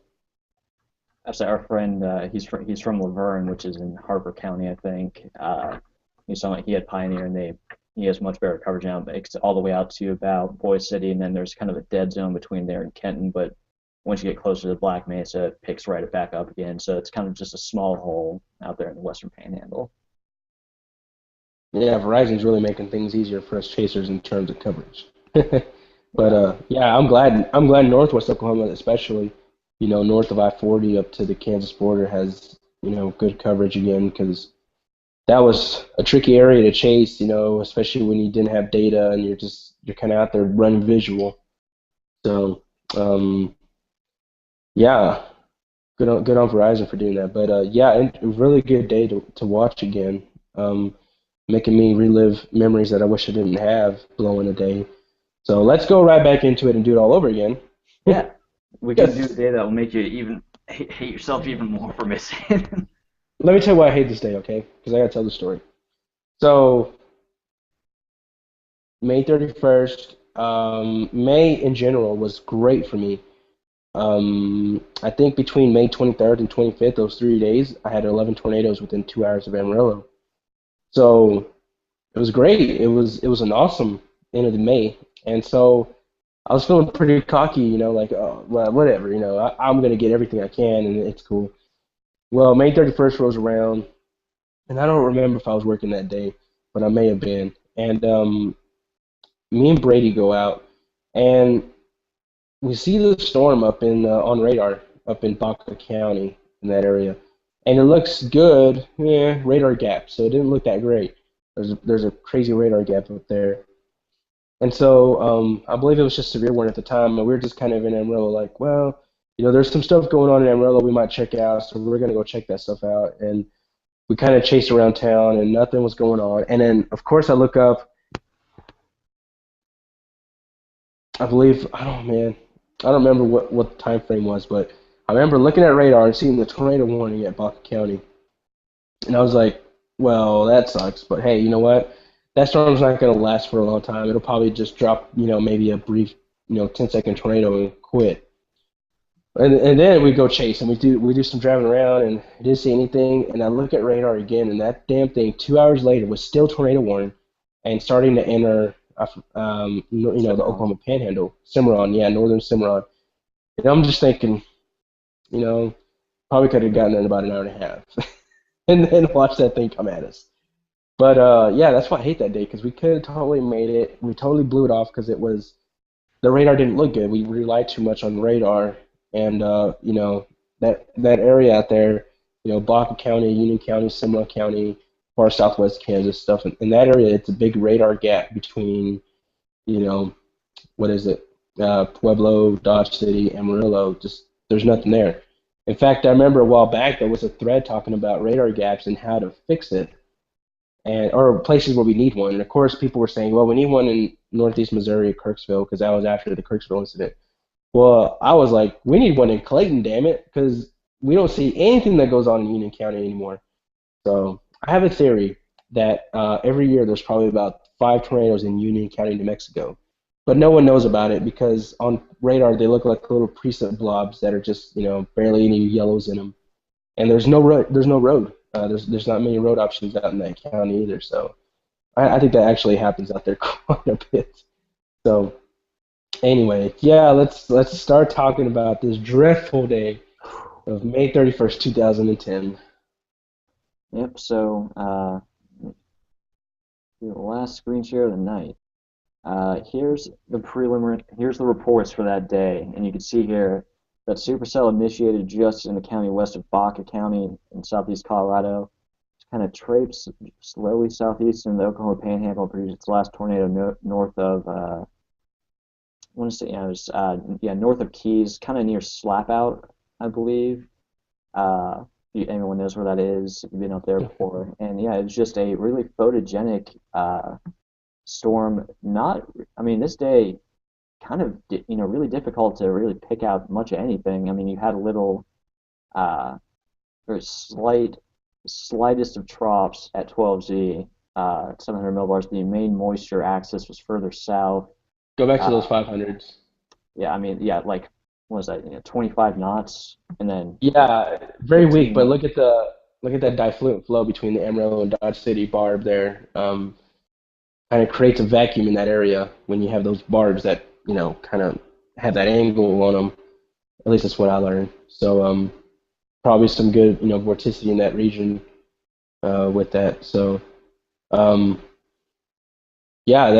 Actually, our friend, he's from Laverne, which is in Harper County, I think. He had Pioneer, and he has much better coverage now. But it's all the way out to about Boise City, and then there's kind of a dead zone between there and Kenton. But once you get closer to the Black Mesa, it picks right back up again. So it's kind of just a small hole out there in the Western Panhandle. Yeah, Verizon's really making things easier for us chasers in terms of coverage. But Yeah. yeah, I'm glad Northwest Oklahoma, especially, north of I-40 up to the Kansas border, has good coverage again because that was a tricky area to chase, especially when you didn't have data and you're kind of out there running visual. So um, yeah, good on Verizon for doing that. But yeah, a really good day to watch again. Um, Making me relive memories that I wish I didn't have blowing a day. So let's go right back into it and do it all over again. Yeah. We can do a Yes. day that will make you even hate yourself even more for missing. Let me tell you why I hate this day, okay? Because I gotta tell the story. So May 31st, May in general was great for me. I think between May 23rd and 25th, those 3 days, I had 11 tornadoes within 2 hours of Amarillo. So it was great. It was an awesome end of the May, and so I was feeling pretty cocky, like, oh, well, whatever, I'm gonna get everything I can, and it's cool. Well, May 31st rolls around, and I don't remember if I was working that day, but I may have been. And me and Brady go out, and we see the storm up in on radar up in Baca County in that area, and it looks good. Yeah, radar gap, so it didn't look that great. There's a crazy radar gap up there, and so I believe it was just severe one at the time, and we were just kind of in Amarillo, like, well, there's some stuff going on in Amarillo we might check out, so we're gonna go check that stuff out, and we kind of chased around town, and nothing was going on, and then of course I look up. I believe, I don't man, I don't remember what the time frame was, but I remember looking at radar and seeing the tornado warning at Baca County, and I was like, well, that sucks, but hey, you know what? That storm's not going to last for a long time. It'll probably just drop, maybe a brief, 10-second tornado and quit. And then we go chase and we do some driving around and I didn't see anything. And I look at radar again, and that damn thing 2 hours later was still tornado warning and starting to enter, the Cimarron. Oklahoma Panhandle, Cimarron, yeah, northern Cimarron. And I'm just thinking, you know, probably could have gotten there in about an hour and a half, and then watch that thing come at us. But yeah, that's why I hate that day because we could have totally made it. We totally blew it off because it was the radar didn't look good. We relied too much on radar, and that area out there, Baca County, Union County, Cimarron County, far southwest Kansas stuff. In that area, it's a big radar gap between, you know, what is it, Pueblo, Dodge City, Amarillo. Just there's nothing there. In fact, I remember a while back there was a thread talking about radar gaps and how to fix it, and or places where we need one. And of course, people were saying, well, we need one in Northeast Missouri, Kirksville, because that was after the Kirksville incident. Well, I was like, we need one in Clayton, damn it, because we don't see anything that goes on in Union County anymore. So I have a theory that every year there's probably about 5 tornadoes in Union County, New Mexico, but no one knows about it because on radar they look like little precip blobs that are just barely any yellows in them, and there's no road. There's no road. There's not many road options out in that county either. So I think that actually happens out there quite a bit. So anyway, yeah, let's start talking about this dreadful day of May 31st, 2010. Yep. So, the last screen share of the night. Here's the reports for that day, and you can see here that supercell initiated just in the county west of Baca County in southeast Colorado. It's kind of traipsed slowly southeast in the Oklahoma Panhandle and produced its last tornado north of, I want to say, yeah, it was, yeah, north of Keys, kind of near Slapout, I believe. If anyone knows where that is, if you've been up there before. And yeah, it was just a really photogenic storm. Not, I mean, this day kind of really difficult to really pick out much of anything. I mean, you had a little uh, or slightest of troughs at 12Z, 700 millibars. The main moisture axis was further south. Go back to those Uh, 500s. yeah, I mean, yeah, like what was that? 25 knots, and then Yeah, very weak, 15 but knots. look at that diffluent flow between the Amarillo and Dodge City barb there. Kind of creates a vacuum in that area when you have those barbs that kind of have that angle on them. At least that's what I learned. So probably some good vorticity in that region with that. So um, yeah,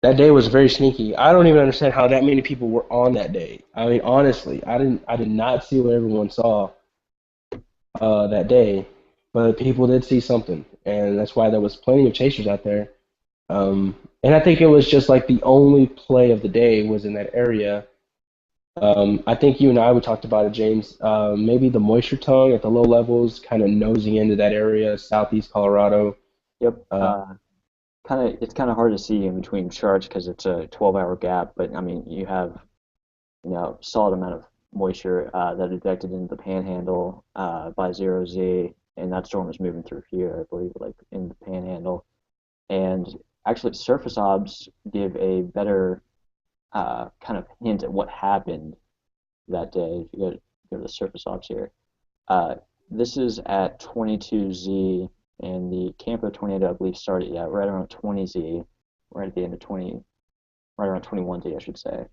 that day was very sneaky. I don't even understand how that many people were on that day. I mean, honestly, I did not see what everyone saw that day, but people did see something, and that's why there was plenty of chasers out there. And I think it was just like the only play of the day was in that area. I think you and I we talked about it, James. Maybe the moisture tongue at the low levels, kind of nosing into that area, southeast Colorado. Yep. Uh, It's kind of hard to see in between charts because it's a 12-hour gap. But I mean, you have solid amount of moisture that ejected into the Panhandle by 0Z, and that storm is moving through here, I believe, like in the Panhandle. And actually, surface obs give a better kind of hint at what happened that day. If you go to the surface obs here, uh, this is at 22Z, and the Campo tornado, I believe, started right around 20Z, right at the end of 20, right around 21Z, I should say.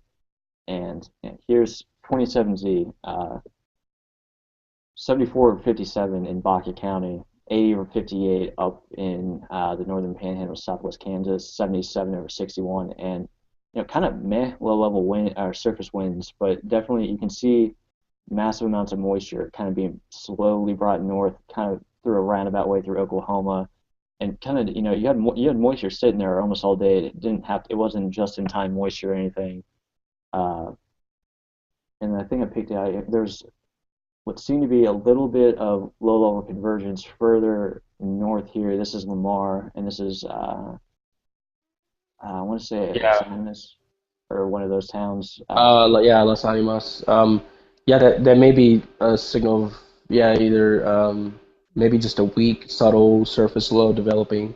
And here's 27Z, 74 over 57 in Baca County, 80 over 58 up in the northern panhandle of southwest Kansas, 77 over 61, and kind of meh low level wind or surface winds, but definitely you can see massive amounts of moisture kind of being slowly brought north, kind of through a roundabout way through Oklahoma, and kind of you had moisture sitting there almost all day. It wasn't just in time moisture or anything. Uh, and I think I picked out there's what seemed to be a little bit of low-level convergence further north here. This is Lamar, and this is I want to say Los yeah, Alamos or one of those towns. yeah, Los Animas. Yeah, that may be a signal of yeah, either maybe just a weak, subtle surface low developing,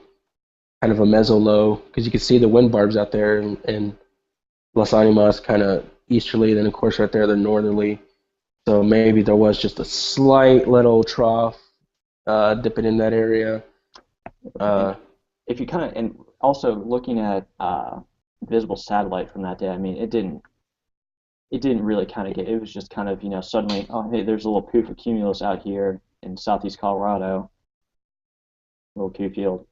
kind of a meso low, because you can see the wind barbs out there, and Los Animas kind of easterly, then of course right there they're northerly. So maybe there was just a slight little trough dipping in that area. And Uh, if you kind of and also looking at visible satellite from that day, I mean, it didn't really kind of get. It was just kind of suddenly, oh hey, there's a little poof of cumulus out here in southeast Colorado, little Q field,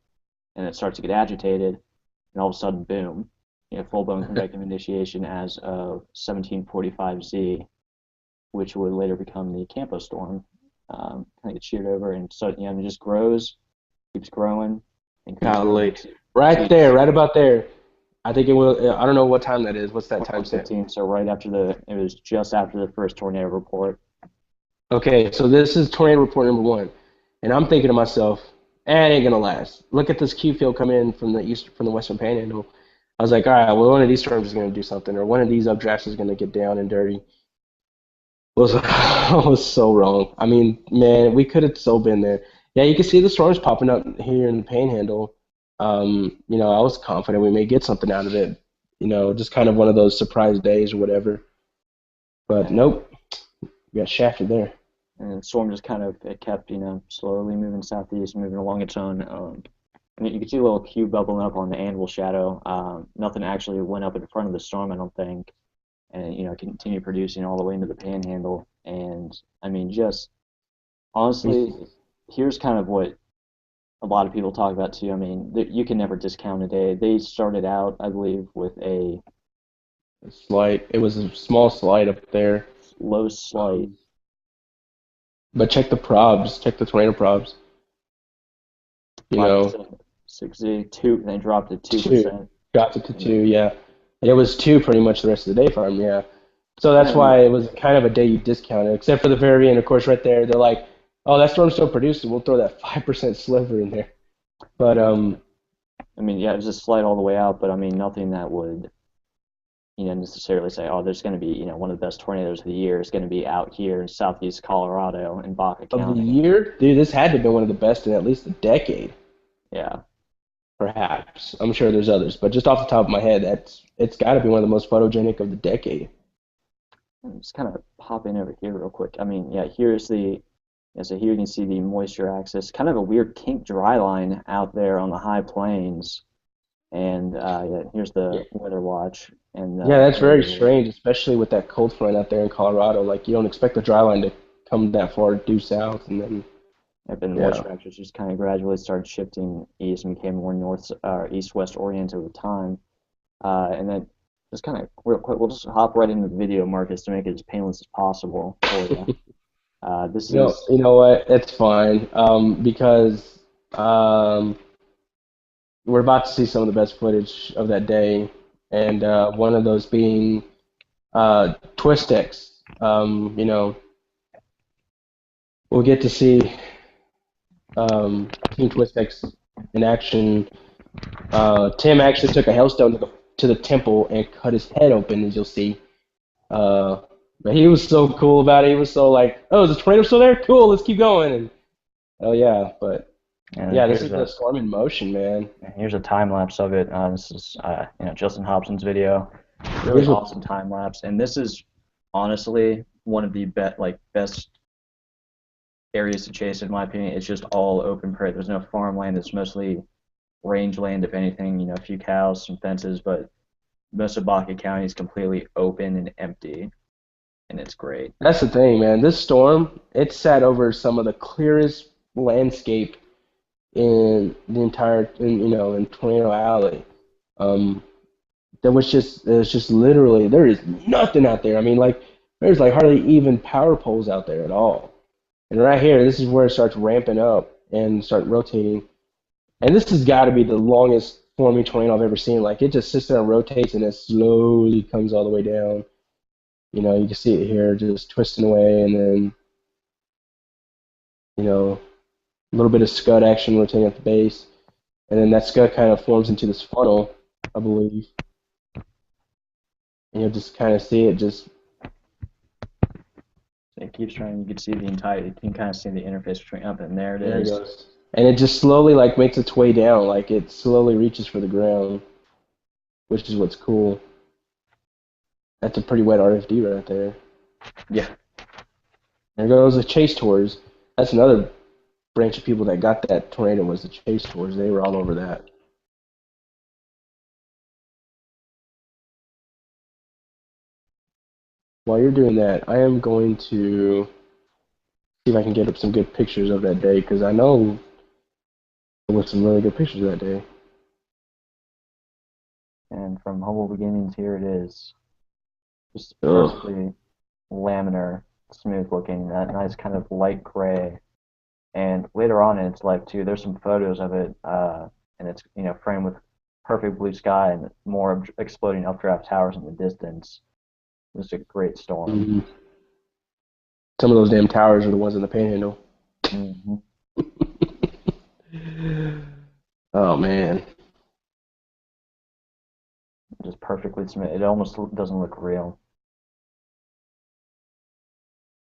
and it starts to get agitated, and all of a sudden, boom, full-blown convective initiation as of 1745Z, which would later become the Campo storm. Kind of gets sheared over, and so it just grows, keeps growing, and keeps growing golly, right to there, right about there. I think it will. I don't know what time that is. What's that time stamp? 21:15. So it was just after the first tornado report. Okay, so this is tornado report number one, and I'm thinking to myself, it ain't gonna last. Look at this Q field come in from the east, from the western panhandle. I was like, all right, well, one of these storms is gonna do something, or one of these updrafts is gonna get down and dirty. Was I was so wrong. I mean, man, we could have so been there. Yeah, you can see the storms popping up here in the Panhandle. I was confident we may get something out of it. Just kind of one of those surprise days or whatever. But And nope, we got shafted there. and the storm just kind of it kept slowly moving southeast, moving along its own. And you could see a little cube bubbling up on the anvil shadow. Nothing actually went up in front of the storm, I don't think, and continued producing all the way into the Panhandle. And I mean, just honestly, here's kind of what a lot of people talk about too. I mean, you can never discount a day. They started out, I believe, with a Slight. It was a small slide up there. low slight. Um, but check the probs. Check the tornado probs. You know, 5%, 6Z, 2, and they dropped to two. 2%. Got it to And two. Yeah, it was two pretty much the rest of the day for him. Yeah. So yeah, that's I mean, why it was kind of a day you discounted, except for the very end. Of course, right there, they're like, "Oh, that storm's still producing. We'll throw that 5% sliver in there." But yeah, it was just slight all the way out, but I mean, nothing that would, necessarily say, oh, there's going to be, one of the best tornadoes of the year is going to be out here in southeast Colorado in Baca of the County. year, dude, this had to have been one of the best in at least a decade, Yeah, perhaps. I'm sure there's others, but just off the top of my head, it's got to be one of the most photogenic of the decade. I'm just kind of pop in over here real quick. I mean, yeah, so here you can see the moisture axis, kind of a weird kink dry line out there on the high plains. And yeah, here's Yeah. the weather watch. and Yeah, that's very literally strange, especially with that cold front out there in Colorado. Like you don't expect the dry line to come that far due south, and then have been yeah, moisture factors just kind of gradually started shifting east and became more north east-west oriented with time. And then just kind of real quick, we'll just hop right into the video, Marcus, to make it as painless as possible for you. This is you know what? It's fine. Because um, we're about to see some of the best footage of that day, and one of those being Twistex. We'll get to see Team Twistex in action. Tim actually took a hailstone to the temple and cut his head open, as you'll see. Uh, but he was so cool about it. He was so like, "Oh, is the tornado still there? Cool, let's keep going." And oh yeah, but and yeah, this is the storm in motion, man. here's a time lapse of it. This is Justin Hobson's video. Really Here's what awesome time lapse, and this is honestly one of the best areas to chase in my opinion. It's just all open prairie. There's no farmland. It's mostly rangeland, if anything. A few cows, some fences, but most of Baca County is completely open and empty, and it's great. that's the thing, man. This storm, it sat over some of the clearest landscape in the entire, in Tornado Alley. Um, there's just literally there is nothing out there. I mean, like there's like hardly even power poles out there at all. And right here, this is where it starts ramping up and start rotating. And this has got to be the longest forming tornado I've ever seen. Like it just sits there and rotates and it slowly comes all the way down. You can see it here just twisting away, and then a little bit of scud action rotating at the base, and then that scud kind of forms into this funnel, I believe. And you'll just kind of see it just It keeps trying. You can see the entire. You can kind of see the interface between up and there. It there it is. goes, and it just slowly like makes its way down, like it slowly reaches for the ground, which is what's cool. That's a pretty wet RFD right there. Yeah. There goes the chase tours. That's another branch of people that got that tornado was the chase tours. They were all over that. While you're doing that, I am going to see if I can get up some good pictures of that day because I know there was some really good pictures that day. And from humble beginnings, here it is. Just Ugh. perfectly laminar, smooth looking. That nice kind of light gray. And later on in its life too, there's some photos of it, and it's framed with perfect blue sky and more exploding updraft towers in the distance. Just a great storm. Mhm. Some of those damn towers are the ones in the Panhandle. Hmm. Oh man. Just perfectly smooth. It almost doesn't look real.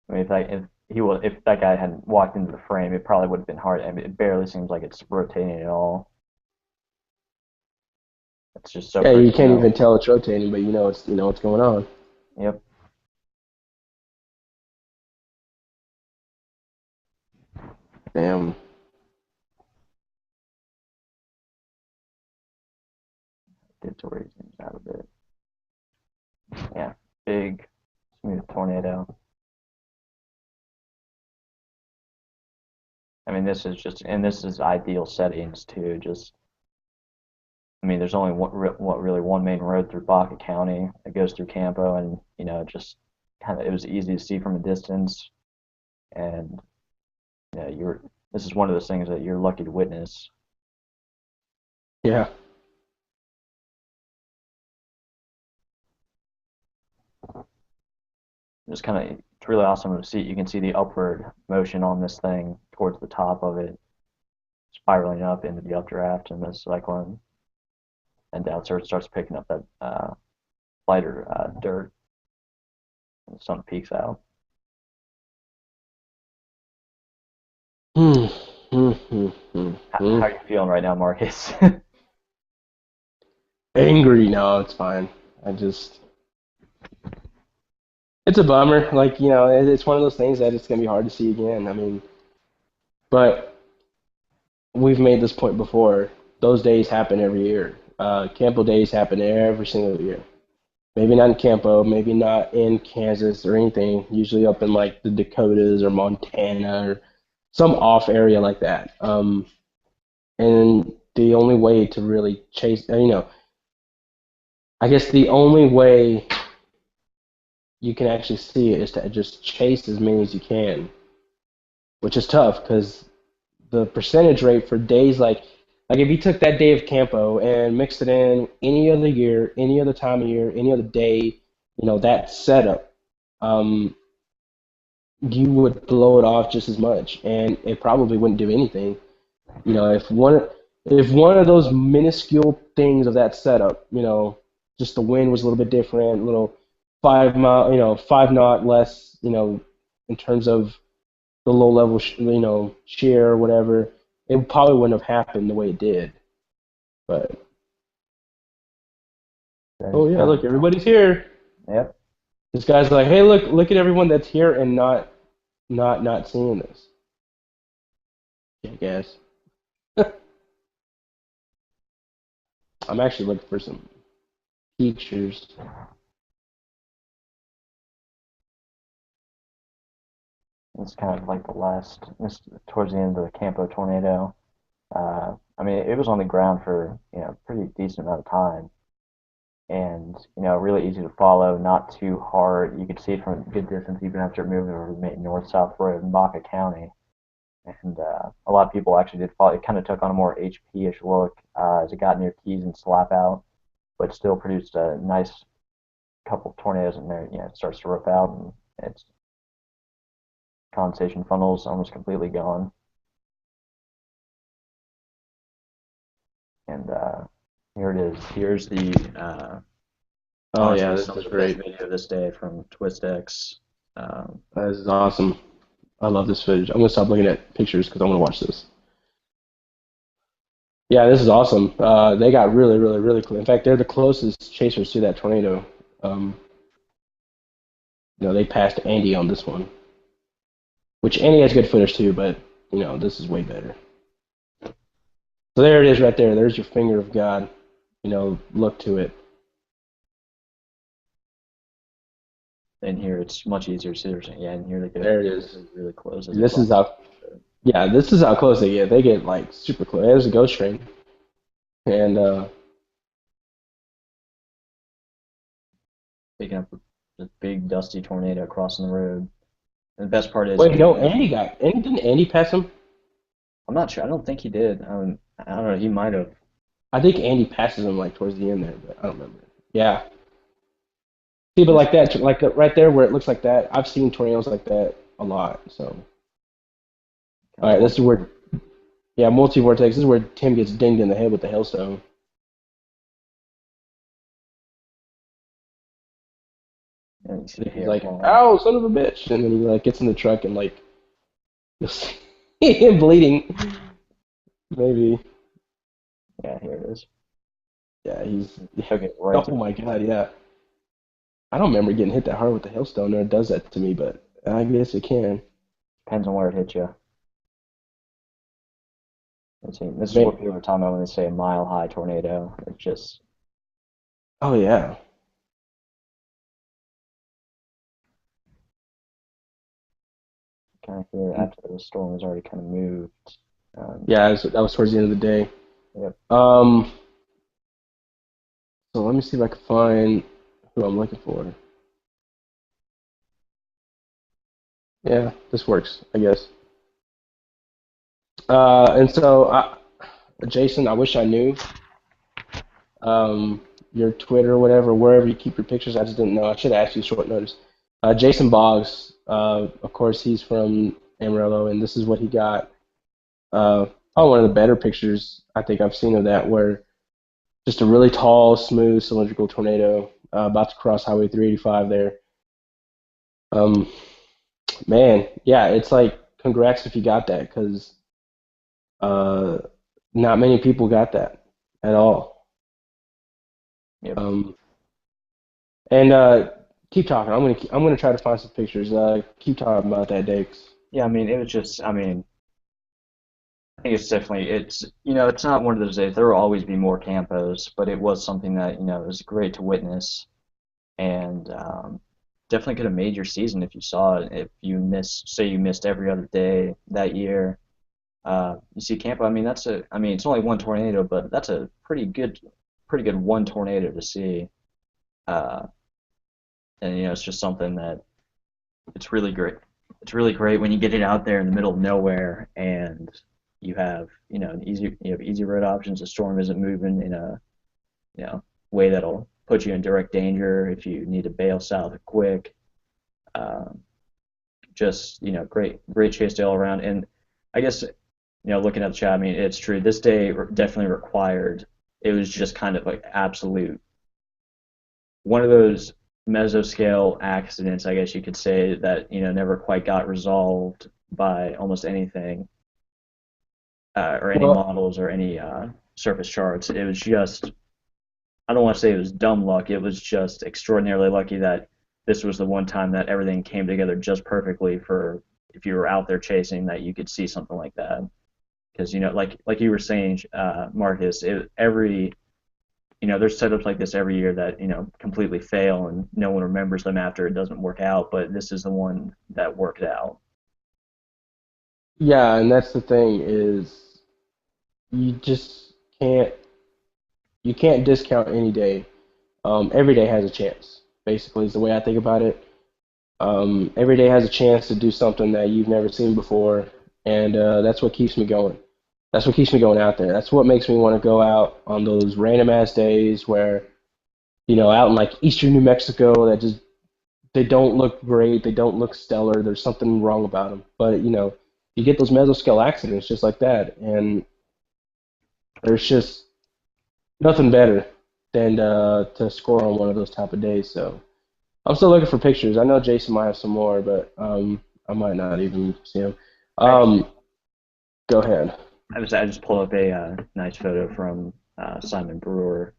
I mean, if that guy hadn't walked into the frame, it probably would have been hard. I mean, it barely seems like it's rotating at all. It's just so Yeah, pretty you to can't know. even tell it's rotating, but you know what's going on. Yep. Damn. Did to where he zooms out a bit. Yeah. Big, smooth tornado. I mean, this is ideal settings too. Just, I mean, there's only really one main road through Baca County that goes through Campo, and just kind of it was easy to see from a distance, and you're this is one of those things that you're lucky to witness. Yeah. Just kind of it's really awesome to see. You can see the upward motion on this thing towards the top of it, spiraling up into the updraft and the cyclone, and down so it starts picking up that lighter dirt, and the sun peaks out. Hmm. Hmm. Hmm. Hmm. How Hmm. are you feeling right now, Marcus? Angry? No, it's fine. I just, it's a bummer. Like it's one of those things that it's gonna be hard to see again. I mean, but we've made this point before. Those days happen every year. Campo days happen every single year. Maybe not in Campo, maybe not in Kansas or anything. Usually up in like the Dakotas or Montana or some off area like that. And the only way to really chase, I guess the only way you can actually see it is to just chase as many as you can, which is tough because the percentage rate for days like if you took that day of Campo and mixed it in any other year, any other time of year, any other day, that setup, um, you would blow it off just as much, and it probably wouldn't do anything. If one of those minuscule things of that setup, just the wind was a little bit different, a little 5 mile, 5 knot less, in terms of the low level, shear or whatever, it probably wouldn't have happened the way it did. But There's oh yeah, kind look, everybody's here. of, yep. This guy's like, hey, look at everyone that's here and not seeing this. Yeah, I guess. I'm actually looking for some pictures. It's kind of like this towards the end of the Campo tornado. I mean, it was on the ground for, a pretty decent amount of time, and, really easy to follow, not too hard. You could see it from a good distance, even after moving over the main north-south road in Baca County. And a lot of people actually did follow. It kind of took on a more HP-ish look as it got near Keys and Slap Out, but still produced a nice couple of tornadoes in there. It starts to rip out, and its condensation funnel's almost completely gone. And here it is. Here's the Oh yeah, honestly this some of is the best great. video of this day from TwistX. Um, This is awesome. I love this footage. I'm gonna stop looking at pictures because I want to watch this. Yeah, this is awesome. They got really, really, really close. In fact, they're the closest chasers to that tornado. Um, they passed Andy on this one, which Andy has good footage too, but this is way better. So there it is, right there. There's your finger of God. Look to it. and here it's much easier to see. Yeah, and here they get There it is. really, really close as it This bumps. is how. Yeah, this is how close they get. They get like super close. There's a ghost train, and Picking up this big dusty tornado crossing the road. And the best part is wait, you no, can. Andy didn't Andy pass him? I'm not sure. I don't think he did. I don't know. He might have. I think Andy passes him like towards the end there, but I don't remember. Yeah, see, but This like that, like right there where it looks like that, I've seen tornadoes like that a lot. So, kind all of right, this multi. is where, yeah, multi-vortex. This is where Tim gets dinged in the head with the hailstone. And you see the He's hair like, falling. "Ow, son of a bitch!" And then he like gets in the truck and like you'll see him bleeding. Maybe, Yeah, here it is. yeah, he's. Yeah. Took it right Oh through. my God, yeah. I don't remember getting hit that hard with the hailstone, or it does that to me, but I guess it can. Depends on where it hits you. This is Man. what people are talking about when they say a mile high tornado. It's just Oh yeah, kind of here after the storm has already kind of moved. Um, yeah. That was towards the end of the day. yep. Um, so let me see if I can find who I'm looking for. Yeah, this works, I guess. And so, Jason, I wish I knew your Twitter or whatever, wherever you keep your pictures. I just didn't know. I should have asked you short notice. Jason Boggs, of course, he's from Amarillo, and this is what he got. Probably one of the better pictures I think I've seen of that, where just a really tall, smooth, cylindrical tornado about to cross Highway 385 there. Um, Man, yeah, it's like congrats if you got that, because uh, not many people got that at all. Yep. Um, and keep talking. I'm gonna try to find some pictures. Keep talking about that, Dakes. Yeah, I mean, it was just. I mean, I think it's definitely. It's not one of those days. There will always be more campos, but it was something that it was great to witness. and definitely could have made your season if you saw it. If you say you missed every other day that year, you see Campo. I mean, I mean, it's only one tornado, but that's a pretty good one tornado to see. Uh, and it's just something that it's really great. It's really great when you get it out there in the middle of nowhere and you have, you have easy road options. The storm isn't moving in a, you know, way that'll put you in direct danger if you need to bail south quick. Um, just, great chase day all around. And I guess, looking at the chat, I mean, it's true. This day definitely required. It was just kind of like absolute one of those mesoscale accidents, I guess you could say, that never quite got resolved by almost anything or any Well, models or any surface charts. It was just I don't want to say it was dumb luck. It was just extraordinarily lucky that this was the one time that everything came together just perfectly for if you were out there chasing that you could see something like that. Because like you were saying, Marcus, there's setups like this every year that completely fail and no one remembers them after it doesn't work out. But this is the one that worked out. yeah, and that's the thing is you just can't you can't discount any day. Every day has a chance. Basically, is the way I think about it. Every day has a chance to do something that you've never seen before, and that's what keeps me going. That's what keeps me going out there. That's what makes me want to go out on those random ass days where, out in like eastern New Mexico that just they don't look great, they don't look stellar. There's something wrong about them. But you get those mesoscale accidents just like that, and there's just nothing better than to score on one of those type of days. So I'm still looking for pictures. I know Jason might have some more, but I might not even see them. I actually, Um, Go ahead. I just pulled up a nice photo from Simon Brewer.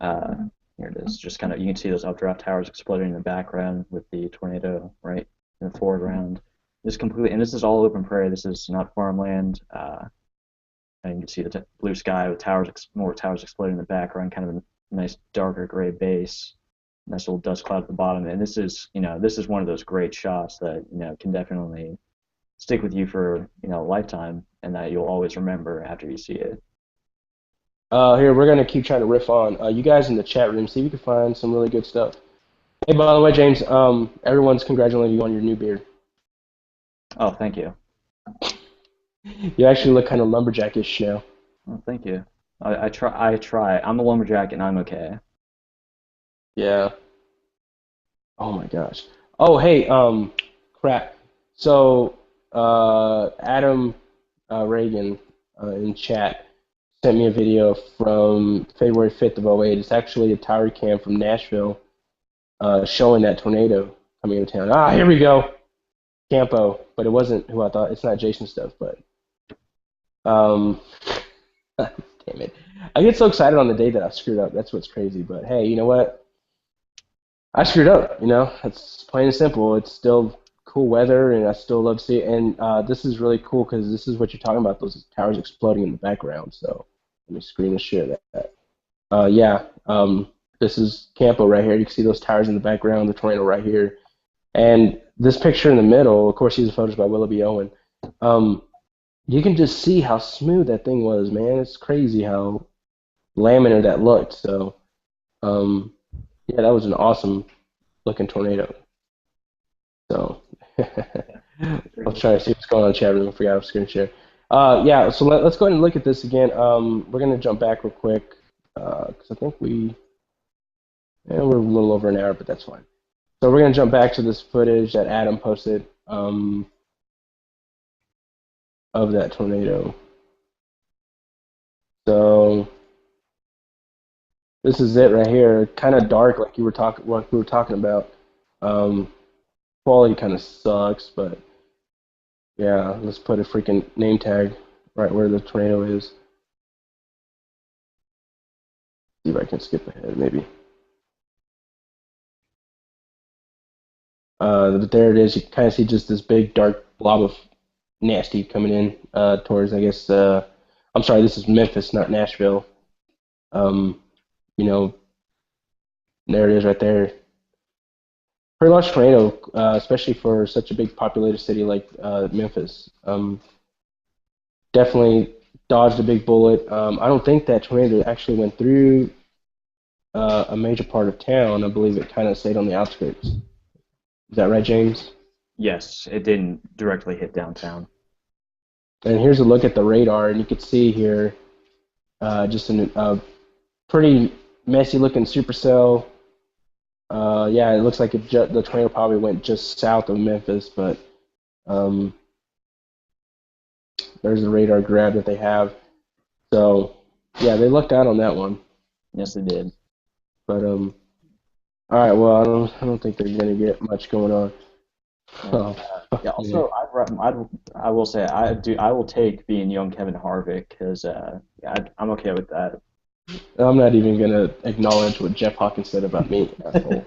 Uh, Here it is. Just kind of you can see those updraft towers exploding in the background with the tornado right in the foreground. This completely, and this is all open prairie. This is not farmland. And you can see the blue sky with more towers exploding in the background, kind of a nice darker gray base, nice little dust cloud at the bottom. And this is one of those great shots that can definitely stick with you for a lifetime, and that you'll always remember after you see it. Here we're gonna keep trying to riff on. You guys in the chat room, see if you can find some really good stuff. Hey, by the way, James, everyone's congratulating you on your new beard. Oh, thank you. You actually look kind of lumberjackish now. Well, thank you. I try. I try. I'm a lumberjack, and I'm okay. Yeah. Oh my gosh. Oh, hey, crap. So, Adam Reagan in chat sent me a video from February 5th of '08. It's actually a tower cam from Nashville showing that tornado coming into town. Ah, here we go. Campo, but it wasn't who I thought. It's not Jason stuff, but um, damn it. I get so excited on the day that I screwed up. That's what's crazy. But hey, you know what? I screwed up. It's plain and simple. It's still cool weather, and I still love to see it. And this is really cool because this is what you're talking about. Those towers exploding in the background. So let me screen and share that. Yeah. This is Campo right here. You can see those towers in the background. The tornado right here. And this picture in the middle, of course, these are photos by Willoughby Owen. Um, you can just see how smooth that thing was, man. It's crazy how laminar that looked. So, um, yeah, that was an awesome looking tornado. So, I'll try to see what's going on in the chat room. I forgot I was going to share. Yeah, so let's go ahead and look at this again. We're going to jump back real quick because I think we're a little over an hour, but that's fine. So we're going to jump back to this footage that Adam posted of that tornado. So this is it right here. Kind of dark, like what we were talking about. Um, Quality kind of sucks, but yeah, let's put a freaking name tag right where the tornado is. See if I can skip ahead, maybe. But there it is. You kind of see just this big dark blob of nasty coming in towards, I guess. I'm sorry, this is Memphis, not Nashville. Um, you know, there it is right there. pretty large tornado, especially for such a big populated city like Memphis. Definitely dodged a big bullet. I don't think that tornado actually went through a major part of town. I believe it kind of stayed on the outskirts. Is that right, James? Yes, it didn't directly hit downtown. And here's a look at the radar, and you can see here just a pretty messy looking supercell. Yeah, it looks like the tornado probably went just south of Memphis, but um, there's the radar grab that they have. So, yeah, they lucked out on that one. Yes, it did. But all right, well, I don't think they're gonna get much going on. And Oh, yeah, fuck, man. also I will say I will take being young Kevin Harvick because yeah, I'm okay with that. I'm not even gonna acknowledge what Jeff Hawkins said about me, asshole.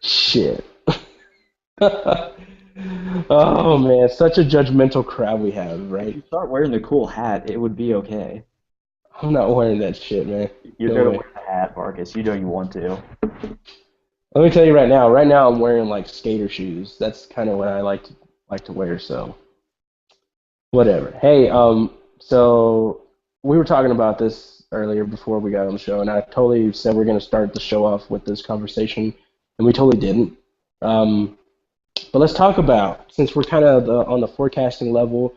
Shit. Oh man, such a judgmental crowd we have, If right? you start wearing the cool hat, it would be okay. I'm not wearing that shit, man. You're No gonna way. wear the hat, Marcus. You know you want to. Let me tell you right now. Right now, I'm wearing like skater shoes. That's kind of what I like to wear. So whatever. Hey, so we were talking about this earlier before we got on the show, and I totally said we're gonna start the show off with this conversation, and we totally didn't. Um, but let's talk about, since we're kind of on the forecasting level,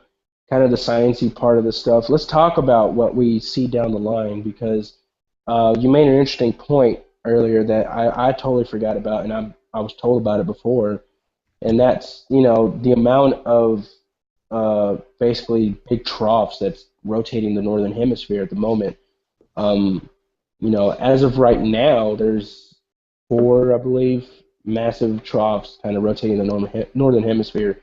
kind of the sciencey part of this stuff. Let's talk about what we see down the line because you made an interesting point earlier that I totally forgot about, and I was told about it before, and that's the amount of basically big troughs that's rotating the northern hemisphere at the moment. Um, as of right now, there's four, I believe, massive troughs kind of rotating the northern hemisphere.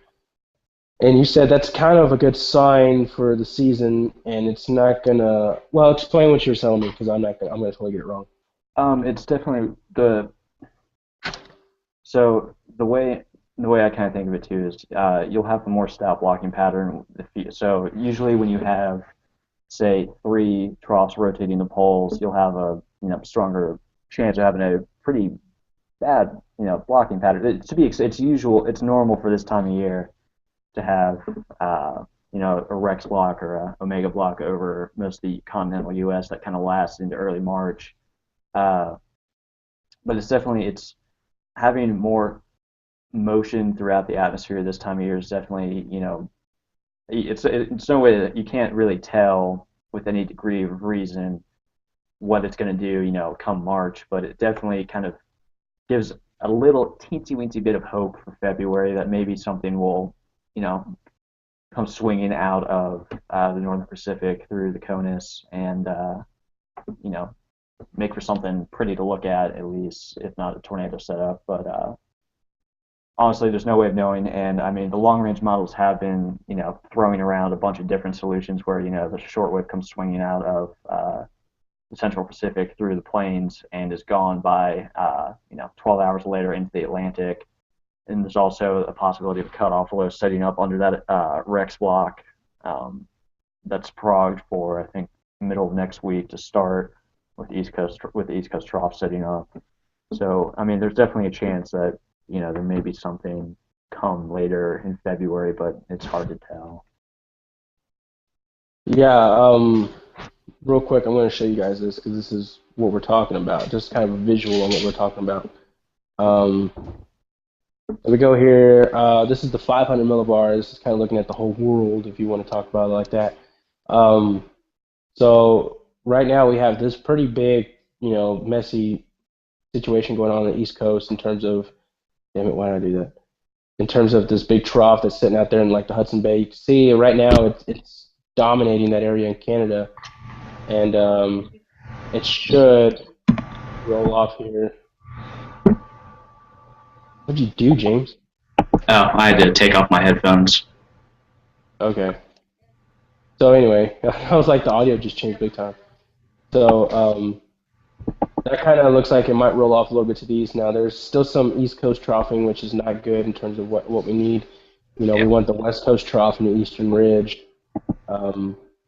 And you said that's kind of a good sign for the season, and it's not gonna. Well, explain what you're telling me because I'm not gonna. I'm gonna totally get it wrong. It's definitely the so the way I kind of think of it too is you'll have a more stout blocking pattern. So usually when you have say three troughs rotating the poles, you'll have a stronger chance of having a pretty bad blocking pattern. It's normal for this time of year to have a Rex block or a Omega block over most of the continental U.S. that kind of lasts into early March. Uh, but it's having more motion throughout the atmosphere this time of year is definitely it's no way that you can't really tell with any degree of reason what it's going to do come March, but it definitely kind of gives a little teensy weensy bit of hope for February that maybe something will you know come swinging out of the Northern Pacific through the CONUS and you know make for something pretty to look at least, if not a tornado setup. But honestly, there's no way of knowing. And I mean, the long range models have been throwing around a bunch of different solutions where the shortwave comes swinging out of the Central Pacific through the plains and is gone by 12 hours later into the Atlantic. And there's also a possibility of cutoff low setting up under that Rex block that's progged for I think middle of next week to start with the East Coast trough setting up. So I mean, there's definitely a chance that there may be something come later in February, but it's hard to tell. Yeah. Real quick, I'm going to show you guys this because this is what we're talking about. Just kind of a visual on what we're talking about. Um, we go here. This is the 500 millibar. This is kind of looking at the whole world, if you want to talk about it like that. Um, so right now we have this pretty big, messy situation going on the East Coast in terms of, damn it, why did I do that? In terms of this big trough that's sitting out there in like the Hudson Bay. You can see right now it's dominating that area in Canada, and it should roll off here. What'd you do, James? Oh, I had to take off my headphones. Okay. So anyway, I was like the audio just changed big time. So that kind of looks like it might roll off a little bit to the east. Now there's still some East Coast troughing, which is not good in terms of what we need. We Yeah. want the West Coast trough and the Eastern Ridge.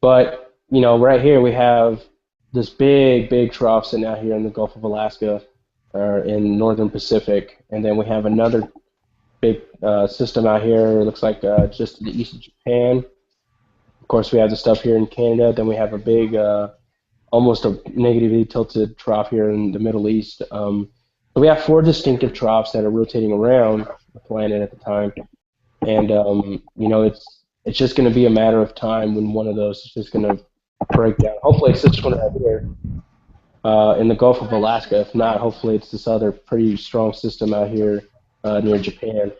But right here we have this big trough sitting out here in the Gulf of Alaska. in northern Pacific, and then we have another big system out here. It looks like just to the east of Japan. Of course, we have the stuff here in Canada. Then we have a big, almost a negatively tilted trough here in the Middle East. So we have four distinctive troughs that are rotating around the planet at the time, and it's just going to be a matter of time when one of those is just going to break down. Hopefully, it's this one right here in the Gulf of Alaska. If not, hopefully it's this other pretty strong system out here near Japan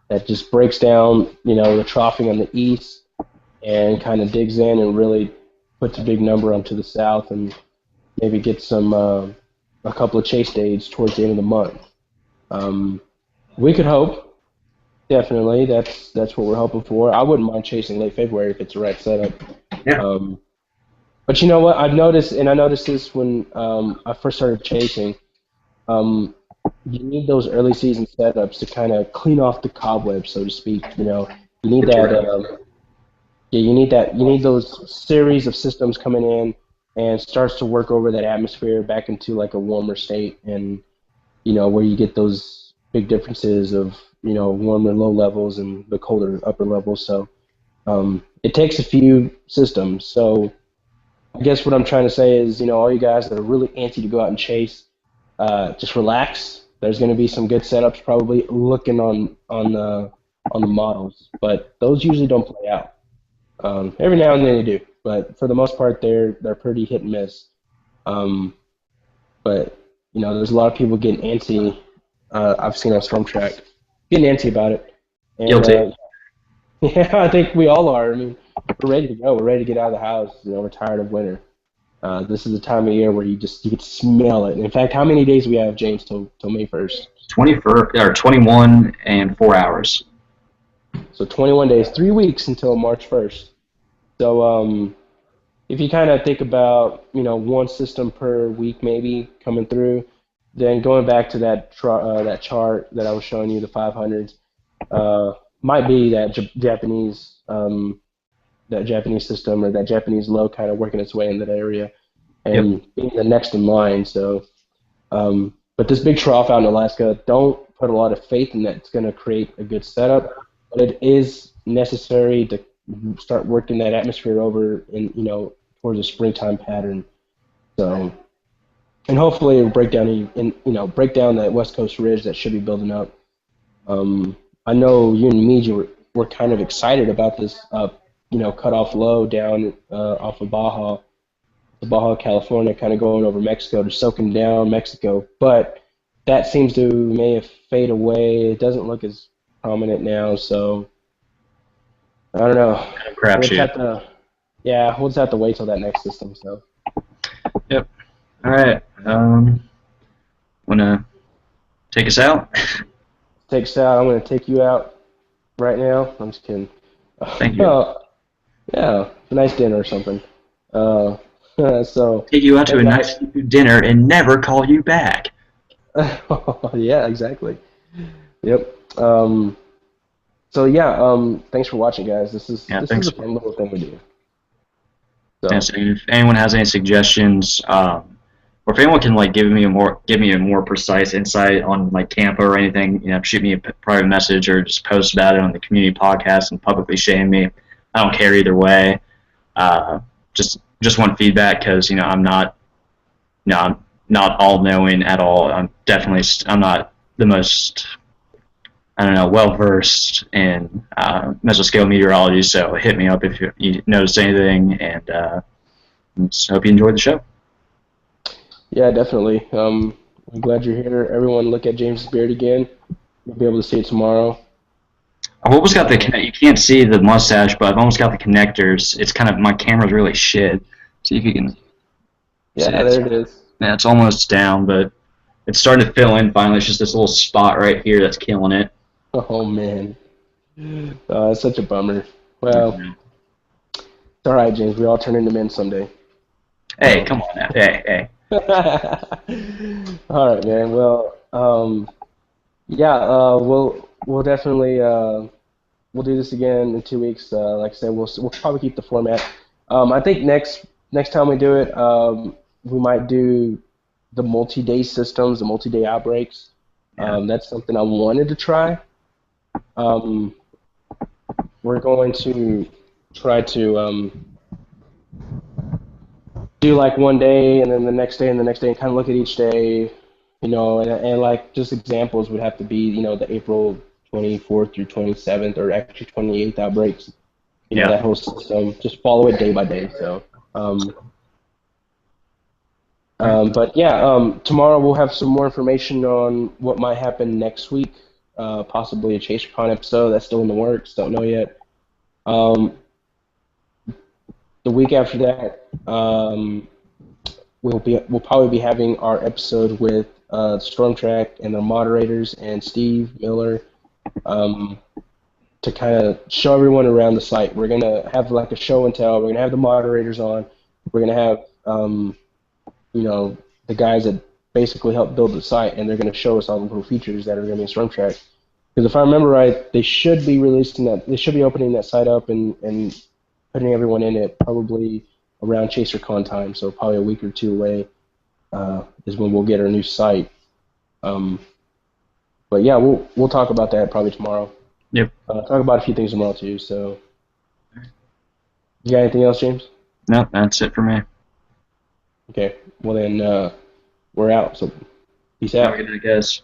that just breaks down, the troughing on the east and kind of digs in and really puts a big number onto the south and maybe get some a couple of chase days towards the end of the month. Um, we could hope, definitely. That's what we're hoping for. I wouldn't mind chasing late February if it's the right setup. Yeah. But you know what? I've noticed, and I noticed this when I first started chasing. You need those early season setups to kind of clean off the cobwebs, so to speak. You need that. Yeah, you need that. You need those series of systems coming in and starts to work over that atmosphere back into like a warmer state, and where you get those big differences of warmer low levels and the colder upper levels. So it takes a few systems. So I guess what I'm trying to say is, all you guys that are really antsy to go out and chase, just relax. There's going to be some good setups probably looking on the models, but those usually don't play out. Every now and then they do, but for the most part, they're pretty hit and miss. Um, but there's a lot of people getting antsy. I've seen on Storm Track getting antsy about it, and Guilty. yeah, I think we all are. I mean, we're ready to go. We're ready to get out of the house. We're tired of winter. This is the time of year where you can smell it. In fact, how many days do we have, James, till May 1st? 21 and 4 hours. So 21 days, 3 weeks until March 1st. So if you kind of think about one system per week maybe coming through, then going back to that chart that I was showing you, the 500s, might be that Japanese system or that Japanese low kind of working its way in that area Yep. and being the next in line. So, but this big trough out in Alaska, don't put a lot of faith in that it's going to create a good setup, but it is necessary to start working that atmosphere over in towards a springtime pattern. So, and hopefully it'll break down break down that West Coast ridge that should be building up. I know you and me were kind of excited about this cutoff low down off of Baja, California, kind of going over Mexico to soaking down Mexico. But that seems to may have fade away. It doesn't look as prominent now, so I don't know. Crapshoot. We'll just have to wait till that next system. So. Yep. All right. Wanna take us out? Take us out. I'm going to take you out right now. I'm just kidding. Thank you. Yeah, a nice dinner or something. So Take you out to a nice dinner and never call you back. yeah, exactly. Yep. Thanks for watching, guys. This is a fun little thing we do. So. Yeah, so if anyone has any suggestions, or if anyone can give me a more precise insight on Tampa or anything, shoot me a private message or just post about it on the community podcast and publicly shame me. I don't care either way. Just want feedback because I'm not I'm not all knowing at all. I'm not the most well versed in mesoscale meteorology. So hit me up if you noticed anything, and just hope you enjoyed the show. Yeah, definitely. I'm glad you're here. Everyone, look at James's beard again. You'll be able to see it tomorrow. I've almost got you can't see the mustache, but I've almost got the connectors. It's kind of, my camera's really shit. See if you can. Yeah, there it is. Yeah, it's almost down, but it's starting to fill in finally. It's just this little spot right here that's killing it. Oh, man. It's such a bummer. Well, it's all right, James. We all turn into men someday. Hey, come on now. Hey. All right, man. Well, we'll definitely we'll do this again in 2 weeks. Like I said, we'll probably keep the format. I think next time we do it, we might do the multi-day systems, the multi-day outbreaks. Yeah. That's something I wanted to try. Um, we're going to try to do like one day and then the next day and the next day and kind of look at each day, and like just examples would have to be, the April 24th through 27th or actually 28th outbreaks, Yeah. that whole system. Just follow it day by day. So, but yeah, tomorrow we'll have some more information on what might happen next week. Possibly a ChaserCon episode. That's still in the works. Don't know yet. Um, the week after that, we'll probably be having our episode with Stormtrack and their moderators and Steve Miller, um, to kind of show everyone around the site. We're gonna have like a show and tell. We're gonna have the moderators on. We're gonna have the guys that basically helped build the site, and they're gonna show us all the little features that are gonna be in Stormtrack. Because if I remember right, they should be releasing that. They should be opening that site up and putting everyone in it probably around ChaserCon time. So probably a week or two away is when we'll get our new site. Um, but yeah, we'll talk about that probably tomorrow. Yep. Talk about a few things tomorrow too. So, you got anything else, James? No, that's it for me. Okay. Well then, we're out. So, peace Have out. a good night, guys.